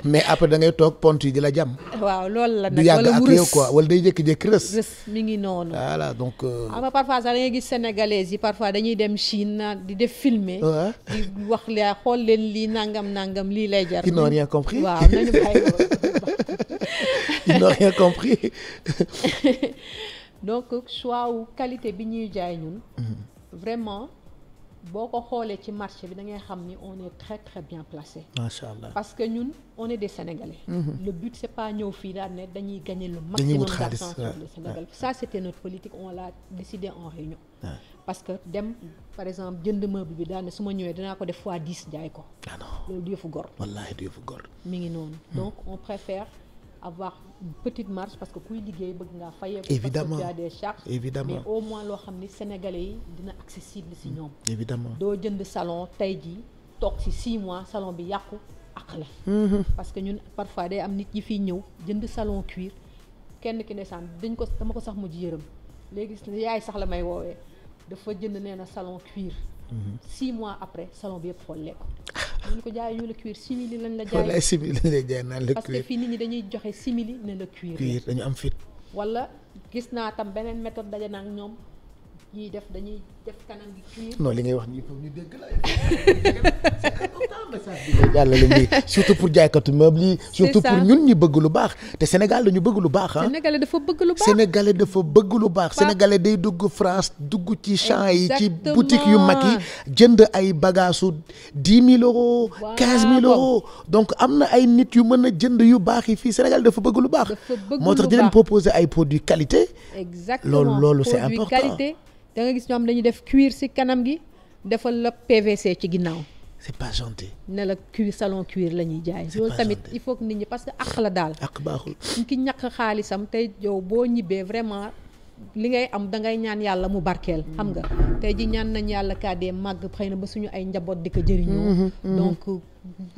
mais après da ngay toog pont yi di la jàmm. waaw loolu la nag du yàgg ak yow quoi wala day jékki-jékki rës. mi ngi noonu. voilà donc. xam nga parfois sax da ngay gis sénégalais yi parfois dañuy dem Chine di def filmer. di wax la xool leen lii nangam lii lay jar. ils n'ont rien compris. waaw nañu bàyyi ils n'ont rien compris. donc choix wu qualité bi ñuy jaay ñun. vraiment boo ko xoolee ci marché bi da ngay xam ni on est très très bien placé. macha allah parce que ñun on est des Sénégalais. Le but c'est pas ñëw fii daal ne dañuy gagner le maximum d'argent sur le Sénégal. Ça c'était notre politique on l'a décidé en réunion. parce que dem par exemple jënd meuble bi daal ne su ma ñëwee dinaa ko def fois 10 jaay ko. ah non loolu du yëfu gor. wallaahi du yëfu gor. mi ngi noonu. donc on préfère avoir une petite marge parce que kuy liggéey bëgg ngaa fayee. évidemment parce que tu as des charges. évidemment mais au moins loo xam ni sénégalais yi dina accessible si ñoom. évidemment doo jënd salon tey jii toog ci 6 mois salon bi yàqu ak la. parce que ñun parfois day am nit ñi fiy ñëw jënd salon cuir kenn ki ndeysaan dama ko sax mujj yërëm léegi yaay sax la may woowee dafa jënd nee na salon cuir. 6 mois après salon bi yëpp xollee ko. ñu ko jaay ñu la cuir simili lañ la jaay. wala simili lañ lay jaay naan la cuir parce que fii nit ñi dañuy joxe simili ne la cuir. cuir dañu am fit. wala gis naa tam beneen méthode daje naa ak ñoom ñiy dañuy def kanam gi cuir. non li ngay wax nii foofu ñu dégg la. c'est important message bi ngay jàllale nii surtout pour jaaykatu meuble yi. surtout pour ñun ñi bëgg lu baax te Sénégal dañu bëgg lu baax ah. Sénégalais dafa bëgg lu baax. Sénégalais dafa bëgg lu baax. Sénégalais day dugg France dugg ci champs yi ci boutique yu mag yi jënd ay bagages su 10 000 euros. 15 000 euros donc am na ay nit yu mën a jënd yu baax yi fii Sénégal dafa bëgg lu baax. dafa bëgg lu baax moo tax di leen proposer ay produits qualité. exactement loolu c'est important produit qualité. da nga gis ñoom dañuy def cuir ci kanam gi defal la PVC ci ginnaaw. c'est pas gentil. ne la cuir salon cuir la ñuy jaay. loolu tamit il faut que nit ñi parce que àq la daal. àq baaxul. ki ñàkk xaalisam tey yow boo ñibbee vraiment li ngay am da ngay ñaan yàlla mu barkeel. xam nga tey ji ñaan nañ yàlla kaadee màgg xëy na ba suñu ay njaboot di ko jëriñoo. donc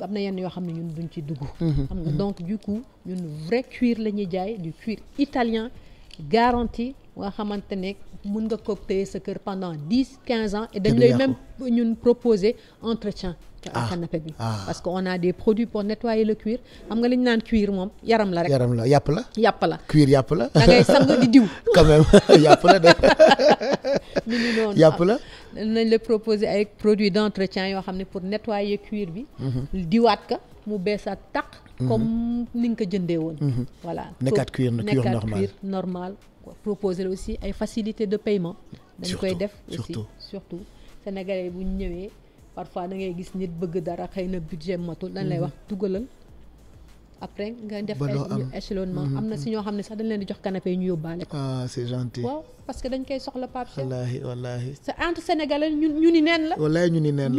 am na yenn yoo xam ne ñun duñ ci dugg. xam nga donc du coup ñun vrai cuir la ñuy jaay du cuir italien garanti nga xamante ne mën nga ko téye sa kër pendant 10-15 ans et dañ lay même ñun proposer entretien ak canapé bi parce que on a des produits pour nettoyer le cuir xam nga li ñu naan cuir moom yaram la rek yaram la yàpp la yàpp la cuir yàpp la da ngay sang di diw quand même yàpp la de mi ngi noonu yàpp la. nañ la proposer ay produits d'entretien yoo xam ne pour nettoyer cuir bi. diwaat ka mu beesaat taq. comme ni nga ko jëndee woon. voilà nekkaat cuir normal. proposer aussi ay facilités de paiement. dañ koy def aussi surtout sénégalais bu ñu ñëwee parfois da ngay gis nit bëgg dara xëy na budget matul dañ lay wax dugalal. après nga def échelonnement am na si ñoo xam ne sax dañ leen di jox canapé yi ñu yóbbaale ko. ah c'est gentil. waaw parce que dañ koy soxla Pape Cheikh. wallaahi. c'est entre sénégalais ñu ni neen la. wallaahi ñu ni neen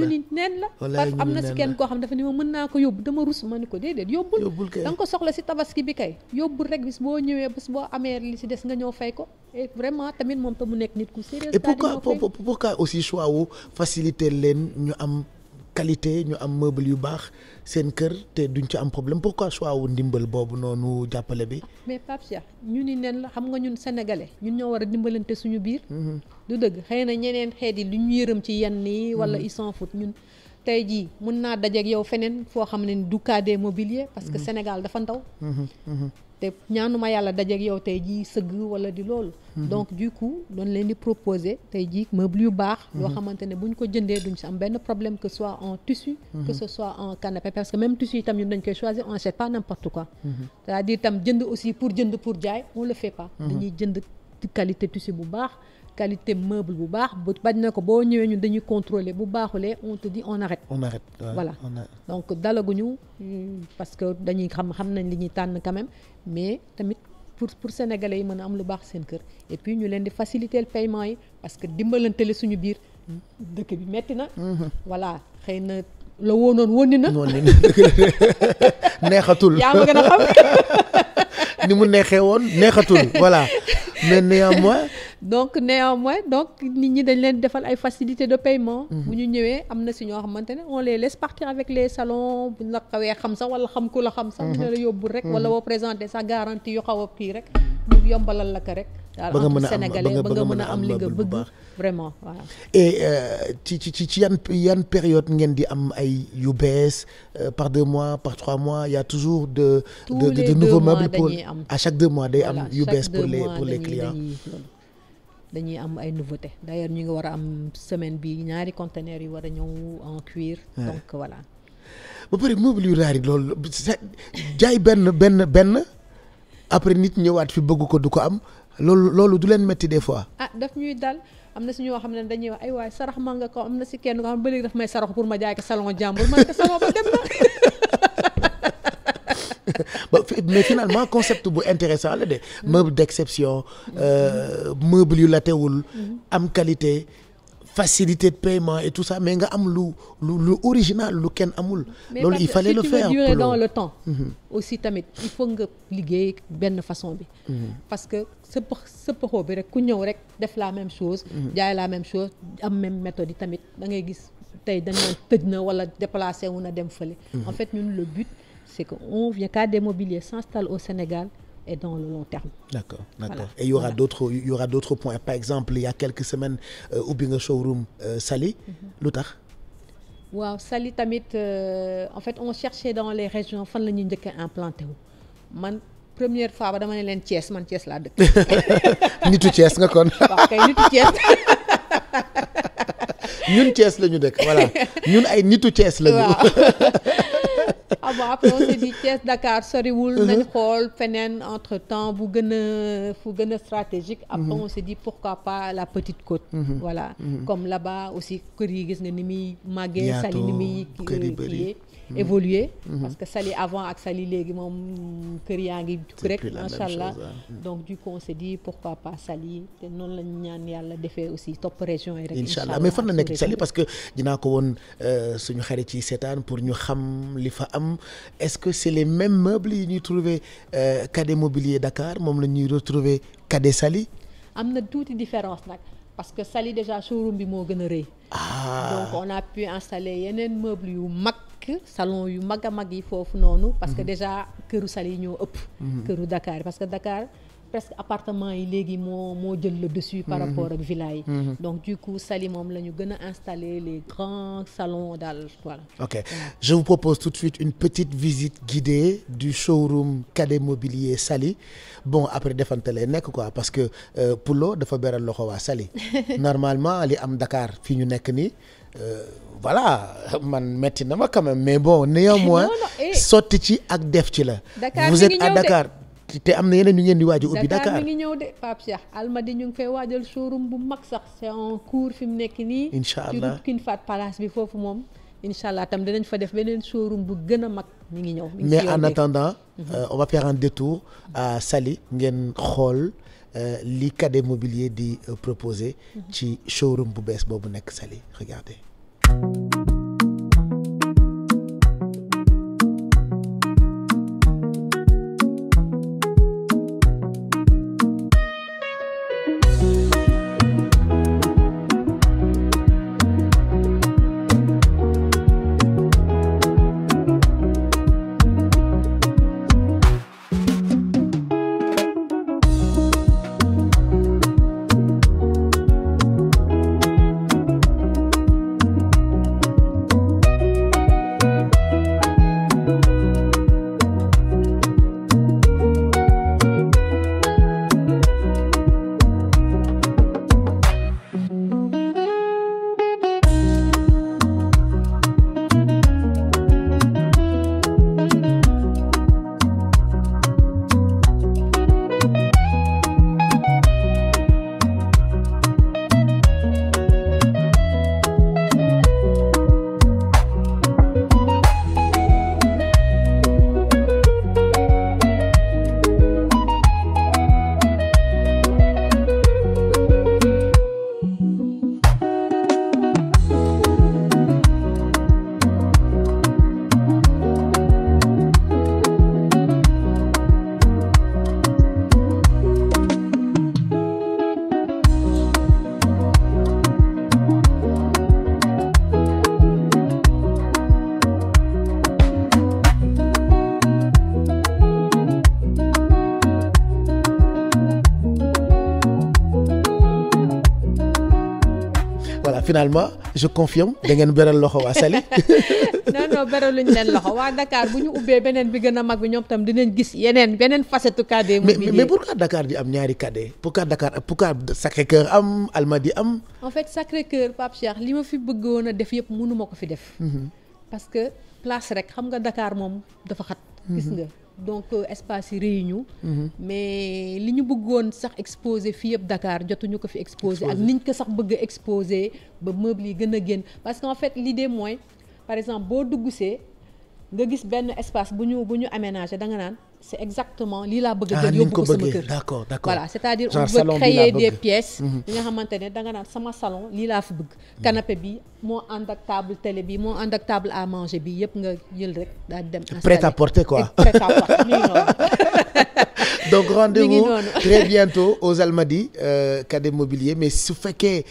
la. parce que am na si kenn koo xam dafa ni ma mën naa ko yóbbu dama rus ma ni ko déedéet yóbbul kay da nga ko soxla si tabaski bi kay yóbbul rek bis boo ñëwee bis boo amee li si des nga ñëw fay ko et vraiment tamit moom te mu nekk nit ku sérieux. et pourquoi aussi choix wu faciliter leen ñu am qualité ñu am meuble yu baax seen kër te duñ ci am problème pourquoi choix wu ndimbal boobu noonu jàppale bi. mais Pape Cheikh ñu ni nen la xam nga ñun sénégalais ñun ñoo war a dimbalante suñu biir. du dëgg xëy na ñeneen xeet yi lu ñu yërëm ci yenn yi wala ils s'en foutent ñun tey jii mun naa dajeek yow feneen foo xam ne du cas des mobiliers parce que Sénégal dafa ndaw. te ñaanuma yàlla dajeek yow tey jii sëgg wala di loolu. donc du coup doon leen di proposer tey jii meuble yu baax. yoo xamante ne bu ñu ko jëndee duñ si am benn problème que ce soit en tissu. que ce soit en canapé parce que même tissu yi tam ñun dañ koy choisir on achète pas n'importe quoi. c'est-à-dire tam jënd aussi pour jënd pour jaay on le fait pas. dañuy jënd qualité tissu bu baax. qualité meuble bu baax bu bañ na ko boo ñëwee ñun dañuy contrôler bu baaxulee on te dit on arrête. Voilà donc dalaguñu parce que dañuy xam nañ li ñuy tànn quand même mais tamit pour sénégalais yi mën a am lu baax seen kër et puis ñu leen di faciliter le paiement yi parce que dimbalantele suñu biir dëkk bi metti na. voilà xëy na la woonoon wóni na. neexatul. yaa ma gën a xam. ni mu neexee woon neexatul voilà mais néanmoins nit ñi dañ leen defal ay facilités de paiement. bu ñu ñëwee am na si ñoo xamante ne on les laisse partir avec les salons bu ñu la xawee xam sax wala xam ku la xam sax. ñu la yóbbul rek wala boo présenter sax garantie yu xaw a kii rek ñu yombalal la ko rek. ba nga mën a am sénégalais ba nga mën a am li nga bëgg vraiment waaw. et ci yan période ngeen di am ay yu bees par 2 mois par 3 mois y a toujours de nouveaux meubles pour à chaque 2 mois day am yu bees pour les clients. dañuy am ay nouveautés d'ailleurs ñu ngi war a am semaine bi ñaari conteneurs yu war a ñëw en cuir. donc voilà. ba pare meuble yu raar yi loolu jaay benn après nit ñëwaat fi bëgg ko du ko am loolu du leen metti des fois. daf ñuy dal am na si ñoo xam ne dañuy wax ay waay sarax ma nga ko am na si kenn ko xam ba léegi daf may sarax pour ma jaay ko salon jàmbur man ko salon ba dem na. mais finalement concept bu intéressant la de meuble d'exception meuble yu la teewul am qualité facilité de paiement et tout ça mais nga am lu original lu kenn amul. loolu il fallait le faire mais durer dans le temps. aussi tamit il faut nga liggéey benn façon bi. parce que sëppaxoo bi rek ku ñëw rek def la même chose. jaay la même chose am même méthode yi tamit da ngay gis tey dañ naan tëj na wala déplacé wu na dem fële. en fait ñun le but c'est que on vient KD Mobilier s'installe au Sénégal et dans le long terme. D'accord. Voilà. Et il y aura d'autres points. Par exemple, il y a quelques semaines ubbi nga showroom Saly. lu tax. waaw Saly tamit en fait on cherchait dans les régions fan la ñuy njëkk a implanté wu man première fois ba dama ne leen Thiès man Thiès laa dëkk. nitu Thiès nga kon. waaw kay nitu Thiès. ñun Thiès la ñu dëkk voilà ñun ay nitu Thiès la ñu. bon après on s'est dit Thiès Dakar soriwul nañ xool feneen entre temps fu gën a stratégique après on s'est dit pourquoi pas la Petite Côte voilà comme là-bas aussi kër yi gis nga ni muy màggee Saly ni muy kii évoluer parce que Saly avant ak Saly léegi moom kër yaa ngi rek macha allah donc du coup on s'est dit pourquoi pas Saly te noonu lañ ñaan yàlla defee aussi topp région yi rek incha allah mais fan la nekk Saly parce que dinaa ko woon suñu xarit yi seetaan pour ñu xam li fa am est-ce que c'est les mêmes meubles yi ñuy trouver KD Mobilier Dakar moom la ñuy retrouver KD Saly am na tuuti différence nag parce que Saly déjà showroom bi moo gën a rëy donc on a pu installer yeneen meubles yu mag salon yu mag a mag yi foofu noonu parce que déjà këru Saly yi ñoo ëpp këru Dakar parce que Dakar presque appartement yi léegi moo jël le dessus par rapport ak villa yi. Donc du coup Saly moom la ñu gën a installer les grands salons daal voilà. Ok, je vous propose tout de suite une petite visite guidée du showroom Cadet Mobilier Saly. Bon après defante lay nekk quoi parce que Poulo dafa beral loxo waa Saly normalement li am Dakar fii ñu nekk nii voilà man metti na ma quand même mais bon néanmoins sotti ci ak def ci la. Vous êtes à Dakar te am na yeneen ñu ngeen di waaj a ubbi Dakar. mi ngi ñëw de Pape Cheikh Almadi ñu ngi fay waajal showroom bu mag sax c'est en cours fi mu nekk nii. incha allah ci King Fahd Palace bi foofu moom. incha allah tam dinañ fa def beneen showroom bu gën a mag mi ngi ñëw. mais en attendant on va faire un détour à Saly ngeen xool li Cadet Mobilier di proposer ci showroom bu bees boobu nekk Saly regardez. Finalement je confirme da ngeen beral loxo waa Saly. non beraluñ leen loxo waa Dakar bu ñu ubbee beneen bi gën a mag bi ñoom tam dinañ gis beneen facette Cadet Mobilier. mais pourquoi Dakar di am ñaari Cadet pourquoi Sacré-Cœur am Almadies am. en fait Sacré-Cœur Pape Cheikh li ma fi bëggoon a def yëpp mënu ma ko fi def. parce que place rek xam nga Dakar moom dafa xat. gis nga donc espace yi réunion. mais li ñu bëggoon sax exposé fii yëpp Dakar jotuñu ko fi exposé ak niñ ko sax bëgg a exposé ba meuble yi gën a génn parce que en fait l'idée mooy par exemple boo duggsee nga gis benn espace bu ñu aménagé da nga naan c'est exactement lii laa bëgg a jël yóbbu ko sama kër. d'accord voilà c'est-à-dire on veut créer des pièces yi nga xamante ne da nga naan sama salon lii laa fi bëgg canapé bi moo ànd ak table télé bi moo ànd ak table à manger bi yëpp nga jël rek daal di dem installer. prêt à porter quoi. prêt à porter nii noonu. donc rendez-vous très bientôt aux Almadies Cadet Mobilier mais su fekkee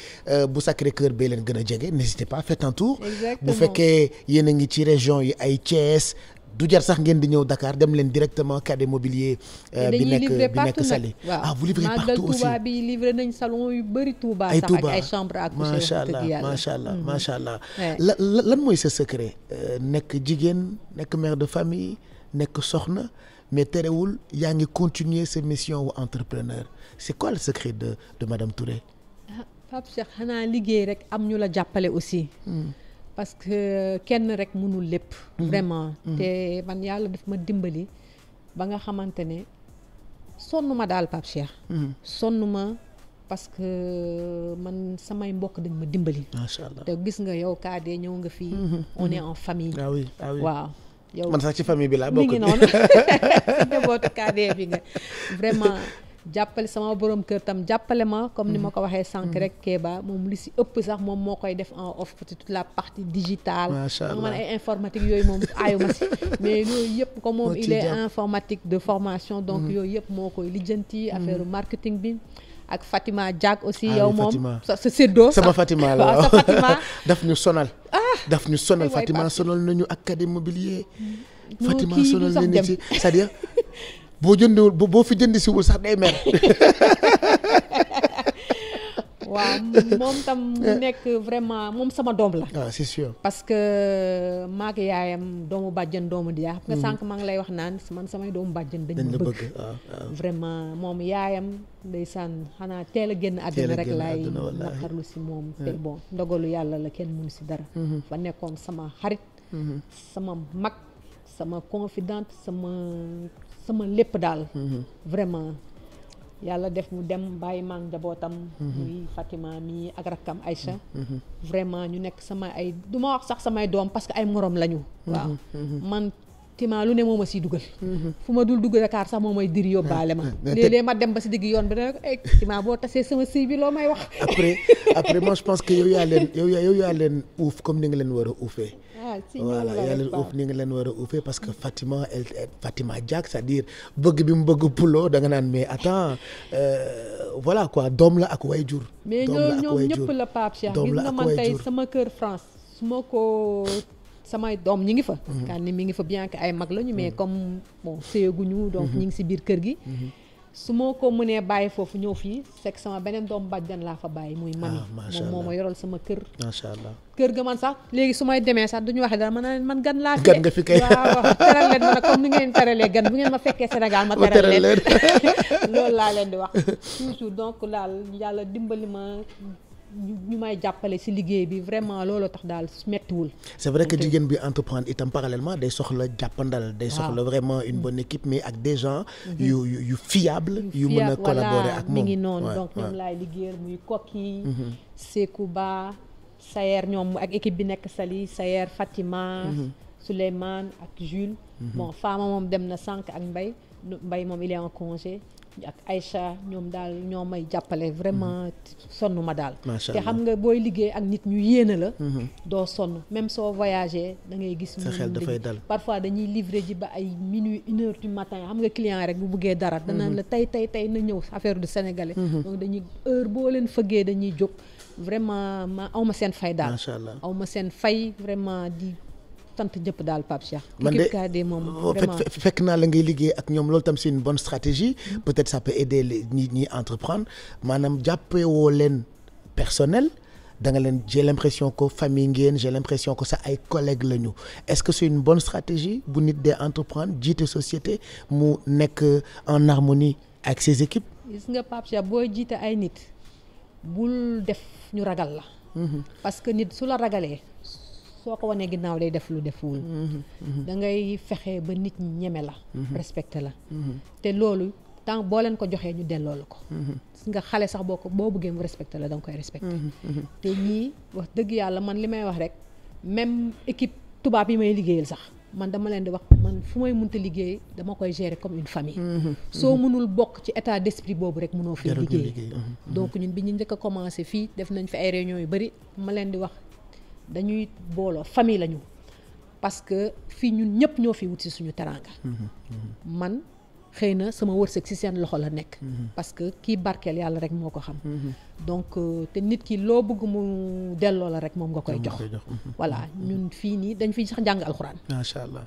bu Sacré-Cœur bee leen gën a jege n'hésitez pas faites un tour. exactement bu fekkee yéen a ngi ci région yi ay Thiès du jar sax ngeen di ñëw Dakar dem leen directement Cadet Mobilier. bi nekk Saly. waaw vous livrez partout aussi Touba bi livré nañ salon yu bëri Touba. sax ak ay chambre à coucher. macha allah lan mooy sa secret nekk jigéen nekk mère de famille nekk soxna. mais terewul yaa ngi continuer sa mission wu entrepreneur c'est quoi le secret de Madame Touré. Pape Cheikh xanaa liggéey rek am ñu la jàppale aussi. parce que kenn rek mënul lépp. vraiment te man yàlla daf ma dimbali ba nga xamante ne sonn ma daal Pape Cheikh. sonn ma parce que man samay mbokk dañ ma dimbali. macha allah te gis nga yow Cadet ñëw nga fii. on est en famille. ah oui waaw. yow man sax ci famille bi laa bokk. mi ngi noonu njabootu Cadet bi nga vraiment jàppale sama borom kër tam jàppale ma comme ni ma ko waxee sànq rek Kéba moom li si ëpp sax moom moo koy def en off toute la partie digitale. macha allah man ay informatique yooyu moom aayu ma si mais yooyu yëpp comme moom il est informatique de formation donc yooyu yëpp moo koy lijjanti affaire marketing bi. ak Fatima Diak aussi yow moom sa séddoo sama Fatima la waaw sa Fatima daf ñu sonal Fatima sonal nañu ak Cadet Mobilier Fatima sonal nañu ci c'est-à-dire boo jëndiwul boo fi jëndi siwul sax day mer. waaw moom tam mu nekk vraiment moom sama doom la. ah c'est sûr. parce que maag yaayam doomu bàjjen doomu di yaa xam nga sànq maa ngi lay wax naan man samay doomu bàjjen dañ ma bëgg. vraiment moom yaayam ndeysaan xanaa teel a génn àddina rek laay naqarlu si moom. te bon ndogalu yàlla la kenn mënu si dara. fa nekkoon sama xarit. sama mag sama confidente sama lépp daal. vraiment. yàlla def mu dem bàyyi maa ngi njabootam. muy Fatima mi ak rakkam Aïcha. vraiment ñu nekk sama ay du ma wax sax samay doom parce que ay morom lañu. waaw man Tima lu ne moo ma siy dugal. fu ma dul dugg Dakar sax moo may diri yóbbaale ma. léeg-léeg ma dem ba si digg yoon bi rek ay Tima boo tasee sama sëy bi loo may wax. après moi je pense que yow yaa leen uuf comme ni nga leen war a uufee. voilà yaa leen uuf ni nga leen war a uufee parce que Fatima Diack c'est-à-dire bëgg bi mu bëgg Pulo da nga naan mais attends voilà quoi doom la ak wayjur. mais ñoom ñëpp la Pape Cheikh gis nga man tey sama kër France su ma ko samay doom ñi ngi fa. kan ni mi ngi fa bien que ay mag lañu mais comme bon séyaguñu donc ñi ngi si biir kër gi. su ma ko mënee bàyyi foofu ñëw fii c'est sama beneen doom bàjjan laa fa bàyyi muy mami moom moo ma yoral sama kër. macha allah kër ga man sax léegi su may demee sax duñu waxee dara man gan laa fi. gan nga fi kay waaw teral leen ma nag comme ni ngeen teralee gan bu ngeen ma fekkee Sénégal ma teral leen loolu laa leen di wax toujours donc daal yàlla dimbali ma ñu may jàppale ci liggéey bi vraiment loolu tax daal mettiwul. c'est vrai que jigéen bi entreprendre itam parallèlement day soxla jàppandal day soxla vraiment une bonne équipe mais ak des gens yu fiable yu mën a collaborer ak moom mi ngi noonu donc ñoom laay liggéeyal muy Kokki Sekou Ba Sayer ñoom ak équipe bi nekk Sali Sayer Fatima Souleymane ak Jules bon Fama moom dem na sànq ak Mbaye moom il est en congé ak Aïcha ñoom daal ñoo may jàppale vraiment sonn ma daal te xam nga booy liggéey ak nit ñu yéene la doo sonn même soo voyagé da ngay gis sa xel dafay dal parfois dañuy livrer ji ba ay minuit 1h du matin xam nga client rek bu buggee dara danaan la tey na ñëw affaire du sénégalais donc dañuy heure boo leen fëggee dañuy jóg vraiment ma aw ma seen fay daal macha allah aw ma seen fay vraiment di tant jëpp daal Pape Cheikh. man de moom fekk naa la ngay liggéey ak ñoom loolu tam c'est une bonne stratégie peut-être ça peut aider ñi entreprendre maanaam jàppewoo leen personnel da nga leen j'ai l'impression que famille ngeen j'ai l'impression que ça ay collègues lañu est-ce que c'est une bonne stratégie bu nit dee entreprendre jiite société mu nekk en harmonie avec ses équipes. gis nga Pape Cheikh booy jiite ay nit bul def ñu ragal la. parce que nit su la ragalee. soo ko wanee ginnaaw day def lu defuwul da ngay fexe ba nit ñi ñeme la respecté la te loolu tant boo leen ko joxee ñu delloo la ko nga xale sax boo bëggee mu respecté la da nga koy respecté te ñii wax dëgg yàlla man li may wax rek même équipe tubaab yi may liggéeyal sax man dama leen di wax man fu may munta liggéey dama koy gérer comme une famille soo mënul bokk ci état d'esprit boobu rek mënoo fi liggéey donc ñun bi ñu njëkk a commencé fii def nañ fi ay réunions yu bari ma leen di wax dañuy booloo famille lañu parce que fii ñun ñëpp ñoo fi wut ci suñu teraanga man xëy na sama wërsëg ci seen loxo la nekk parce que kii barkeel yàlla rek moo ko xam donc te nit ki loo bëgg mu delloo la rek moom nga koy jox voilà ñun fii nii dañ fiy sax jàng alxuraan macha allah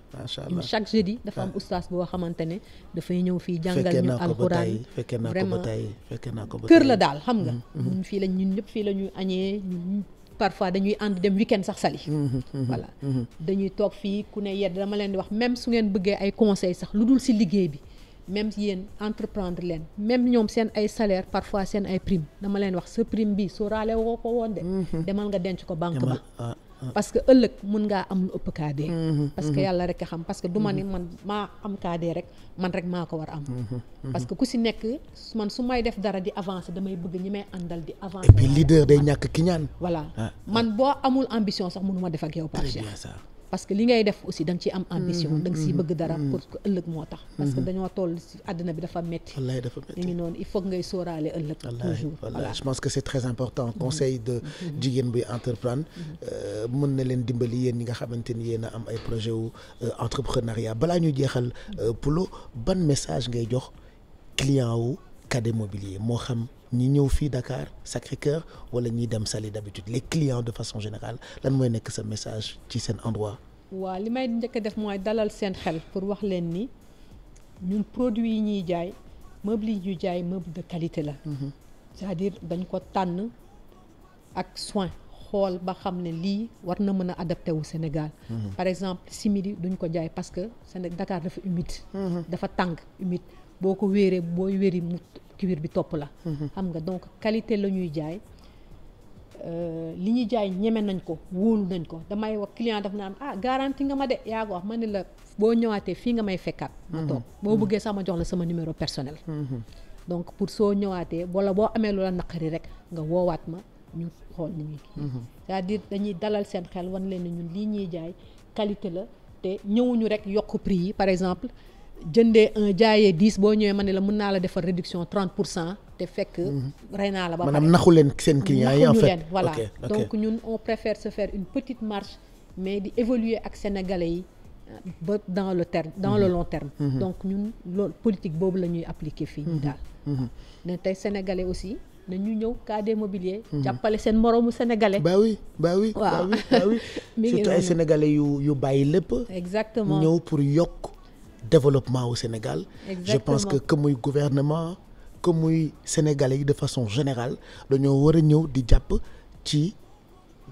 ñun chaque jeudi dafa am oustaz boo xamante ne dafay ñëw fii jàngal ñu alxuraan vraiment kër la daal xam nga ñun fii lañ ñun ñëpp fii la ñu añee parfois dañuy ànd dem week-end sax Sali voilà dañuy toog fii ku ne yedd dama leen di wax même su ngeen bëggee ay conseils sax lu dul ci liggéey bi même yéen entreprendre leen même ñoom seen ay salaire parfois seen ay prime dama leen wax sa prime bi soo raale woo ko woon de demal nga denc ko banque ba parce que ëllëg mun ngaa am lu ëpp kaadee parce que yàlla rek a xam parce que du ma ni man maa am kaadee rek man rek maa ko war a am parce que ku si nekk man su may def dara di avancer damay bëgg ñi may àndal di avancer et puis leader day ñàkk ki ñaan voilà man boo amul ambition sax mënuma def ak yow Pape Cheikh parce que li ngay def aussi da nga ciy am ambition da nga siy bëgg dara pour que ëllëg moo tax parce que dañoo toll ci àddina bi dafa metti wallaay dafa metti ngi noonu il faut que ngay sóoraale ëllëg toujours voilà je pense que c'est très important conseil de jigéen buy entreprendre mën na leen dimbali yéen ñi nga xamante ni yéen a am ay projet wu entrepreneuriat balaa ñu jeexal Pulo ban message ngay jox client wu Cadet Mobilier moo xam ñi ñëw fii Dakar Sacré-Cœur wala ñi dem Saly d'habitude les clients de façon générale lan mooy nekk sa message ci seen endroit. waaw li may njëkk a def mooy dalal seen xel pour wax leen ni ñun produits yi ñuy jaay meuble yi ñuy jaay meuble de qualité la. c'est-à-dire dañ ko tànn ak soin xool ba xam ne lii war na mën a adapté wu Sénégal. par exemple simili duñ ko jaay parce que Dakar dafa humide. dafa tàng humide boo ko wéeree booy wéri mu cuir bi topp la. xam nga donc qualité la ñuy jaay. li ñuy jaay ñeme nañ ko wóolu nañ ko damay wax client daf naan garantie nga ma de yaa ko wax ma ne la boo ñëwaatee fii nga may fekkaat. ma toog boo bëggee sax ma jox la sama numéro personnel. donc pour soo ñëwaatee wala boo amee loola naqari rek nga woowaat ma ñu xool ni ñuy kii. c'est-à-dire dañuy dalal seen xel wan leen ne ñun lii ñuy jaay qualité la te ñëwuñu rek yokk prix yi par exemple jëndee jaayee 10 boo ñëwee ma ne la mën naa la defar réduction 30%. te fekk rey naa la ba pare maanaam naxu leen seen clients yi en fait leen voilà donc ñun on préfère se faire une petite marge mais di évoluer ak sénégalais yi ba dans le long terme donc ñun loolu politique boobu la ñuy appliquer fii daal ne tey sénégalais aussi na ñu ñëw KD Mobilier jàppale seen moroomu sénégalais bah oui surtout ay sénégalais yu bàyyi lépp exactement ñëw pour yokk développement au Sénégal. Exactement. Je pense que muy gouvernement que muy sénégalais yi de façon générale dañoo war a ñëw di jàpp ci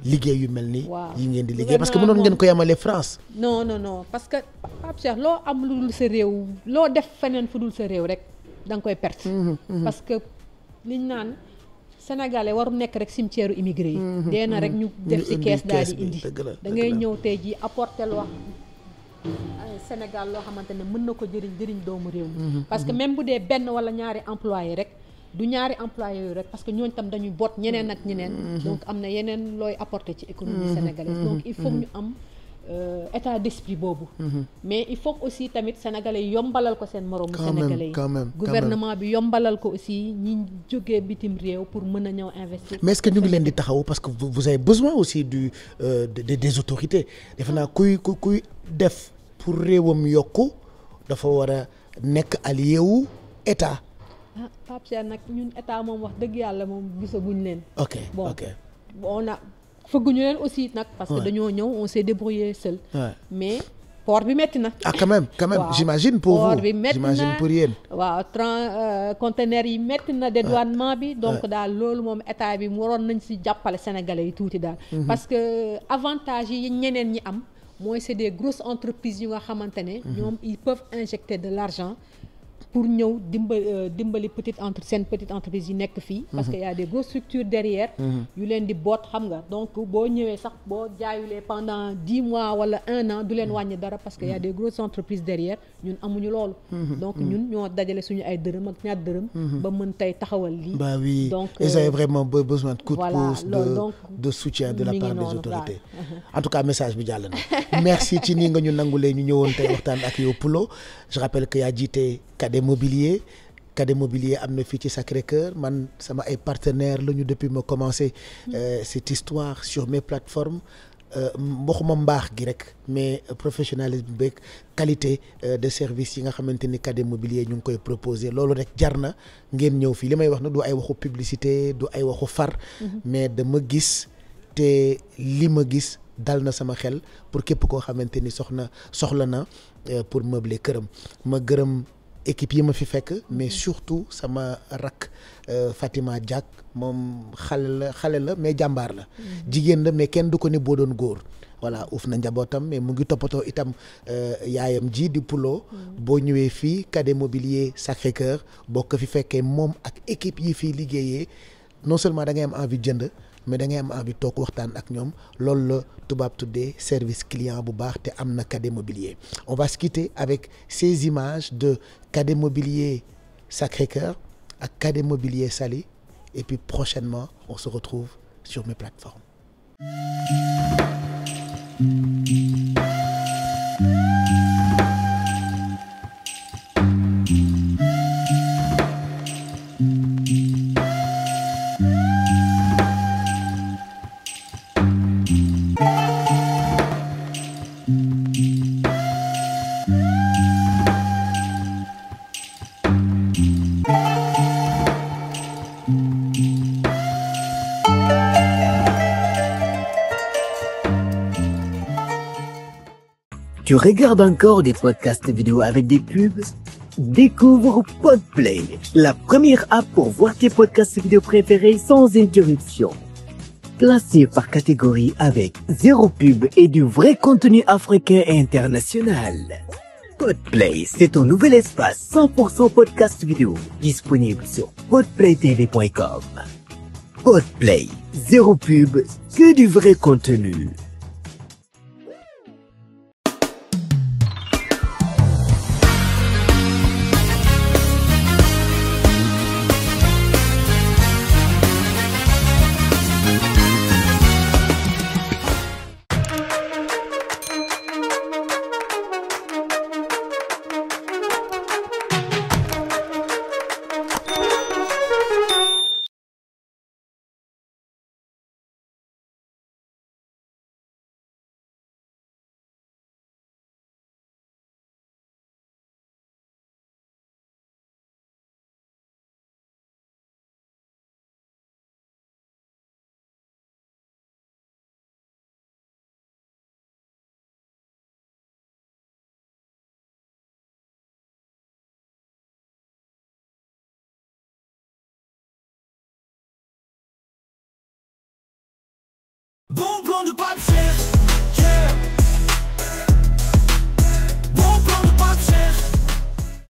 liggéey yu mel ni yi ngeen di liggéey parce que mënoon ngeen ko yemale France. non parce que Pape Cheikh loo am lu dul sa réew loo def feneen fu dul sa réew rek da nga koy perte. parce que liñ naan sénégalais waru nekk rek cimetière immigré yi. dee na rek ñu def ci kees daal di indi da ngay ñëw tey jii apporter loo Sénégal loo xamante ne mën na ko jëriñ doomu réew mi parce que même bu dee benn wala ñaari employé rek du ñaari employé yooyu rek parce que ñooñu tam dañuy boot ñeneen ak ñeneen donc am na yeneen looy apporter ci économie sénégalaise donc il faut ñu am état d'esprit boobu mais il faut aussi tamit sénégalais yombalal ko seen moroomu sénégalais yi gouvernement bi yombalal ko aussi ñi jógee bitim réew pour mën a ñëw investir mais est-ce que ñu ngi leen di taxaw parce que vous avez besoin aussi des autorités defe naa kuy def pour réewam yokku dafa war a nekk allié wu état. Pape Cheikh nag ñun état moom wax dëgg yàlla moom gisaguñ leen. ok on a fëgguñu leen aussi nag. parce que dañoo ñëw on s'est débrouillé seul. mais port bi metti na. quand même j'imagine pour vous port bi metti na j'imagine pour yéen. waaw conteneurs yi metti na dédouanement bi. donc daal loolu moom état bi waroon nañ si jàppale sénégalais yi tuuti daal. parce que avantage yi ñeneen ñi am. mooy c'est des grosses entreprises yu nga xamante ne ñoom ils peuvent injecter de l'argent pour ñëw dimbali petite entreprise yi nekk fii parce que y a des grosses structures derrière yu leen di boot xam nga donc boo ñëwee sax boo jaayulee pendant 10 mois wala 1 an du leen wàññi dara parce que y a des grosses entreprises derrière ñun amuñu loolu donc ñun ñoo dajale suñu ay dërëm ak ñaar dërëm ba mën tey taxawal lii bah oui donc ils avaient vraiment besoin de coup de pouce de soutien de la part des autorités en tout cas message bi jàll na merci ci nii nga ñu nangulee ñu ñëwoon tey waxtaan ak yow Pulo je rappelle que yaa jiite KD Mobilier am na fii ci Sacré-Cœur man sama ay partenaires la ñu depuis ma commencé cette histoire sur mes plateformes waxuma mbaax gi rek mais professionnalisme beeg qualité de service yi nga xamante ni KD Mobilier ñu ngi koy proposer loolu rek jar na ngeen ñëw fii li may wax na du ay waxu publicité du ay waxu far mais dama gis te li ma gis dal na sama xel pour képp koo xamante ni soxla na pour meubler këram ma gërëm équipe yi ma fi fekk mais surtout sama rak Fatima Diak moom xale la mais jàmbaar la jigéen la mais kenn du ko ni boo doon góor voilà uuf na njabootam mais mu ngi toppatoo itam yaayam ji di Pulo boo ñëwee fii KD Mobilier Sacré-Cœur boo ko fi fekkee moom ak équipe yi fii liggéeyee non seulement da ngay am envie jënd mais da ngay am envie toog waxtaan ak ñoom loolu la tubaab tuddee service client bu baax te am na KD Mobilier. On va se quitter avec ces images de KD Mobilier Sacré-Cœur ak KD Mobilier Saly et puis prochainement on se retrouve sur mes plateformes. Tu regardes encore des podcasts vidéo avec des pubs? Découvre Podplay, la première app pour voir tes podcasts vidéo préférés sans interruption. Classé par catégorie avec zéro pub et du vrai contenu africain et international. Podplay, c'est ton nouvel espace 100% podcast vidéo, disponible sur podplaytv.com. Podplay, zéro pub, que du vrai contenu. Bon plan de pape cher.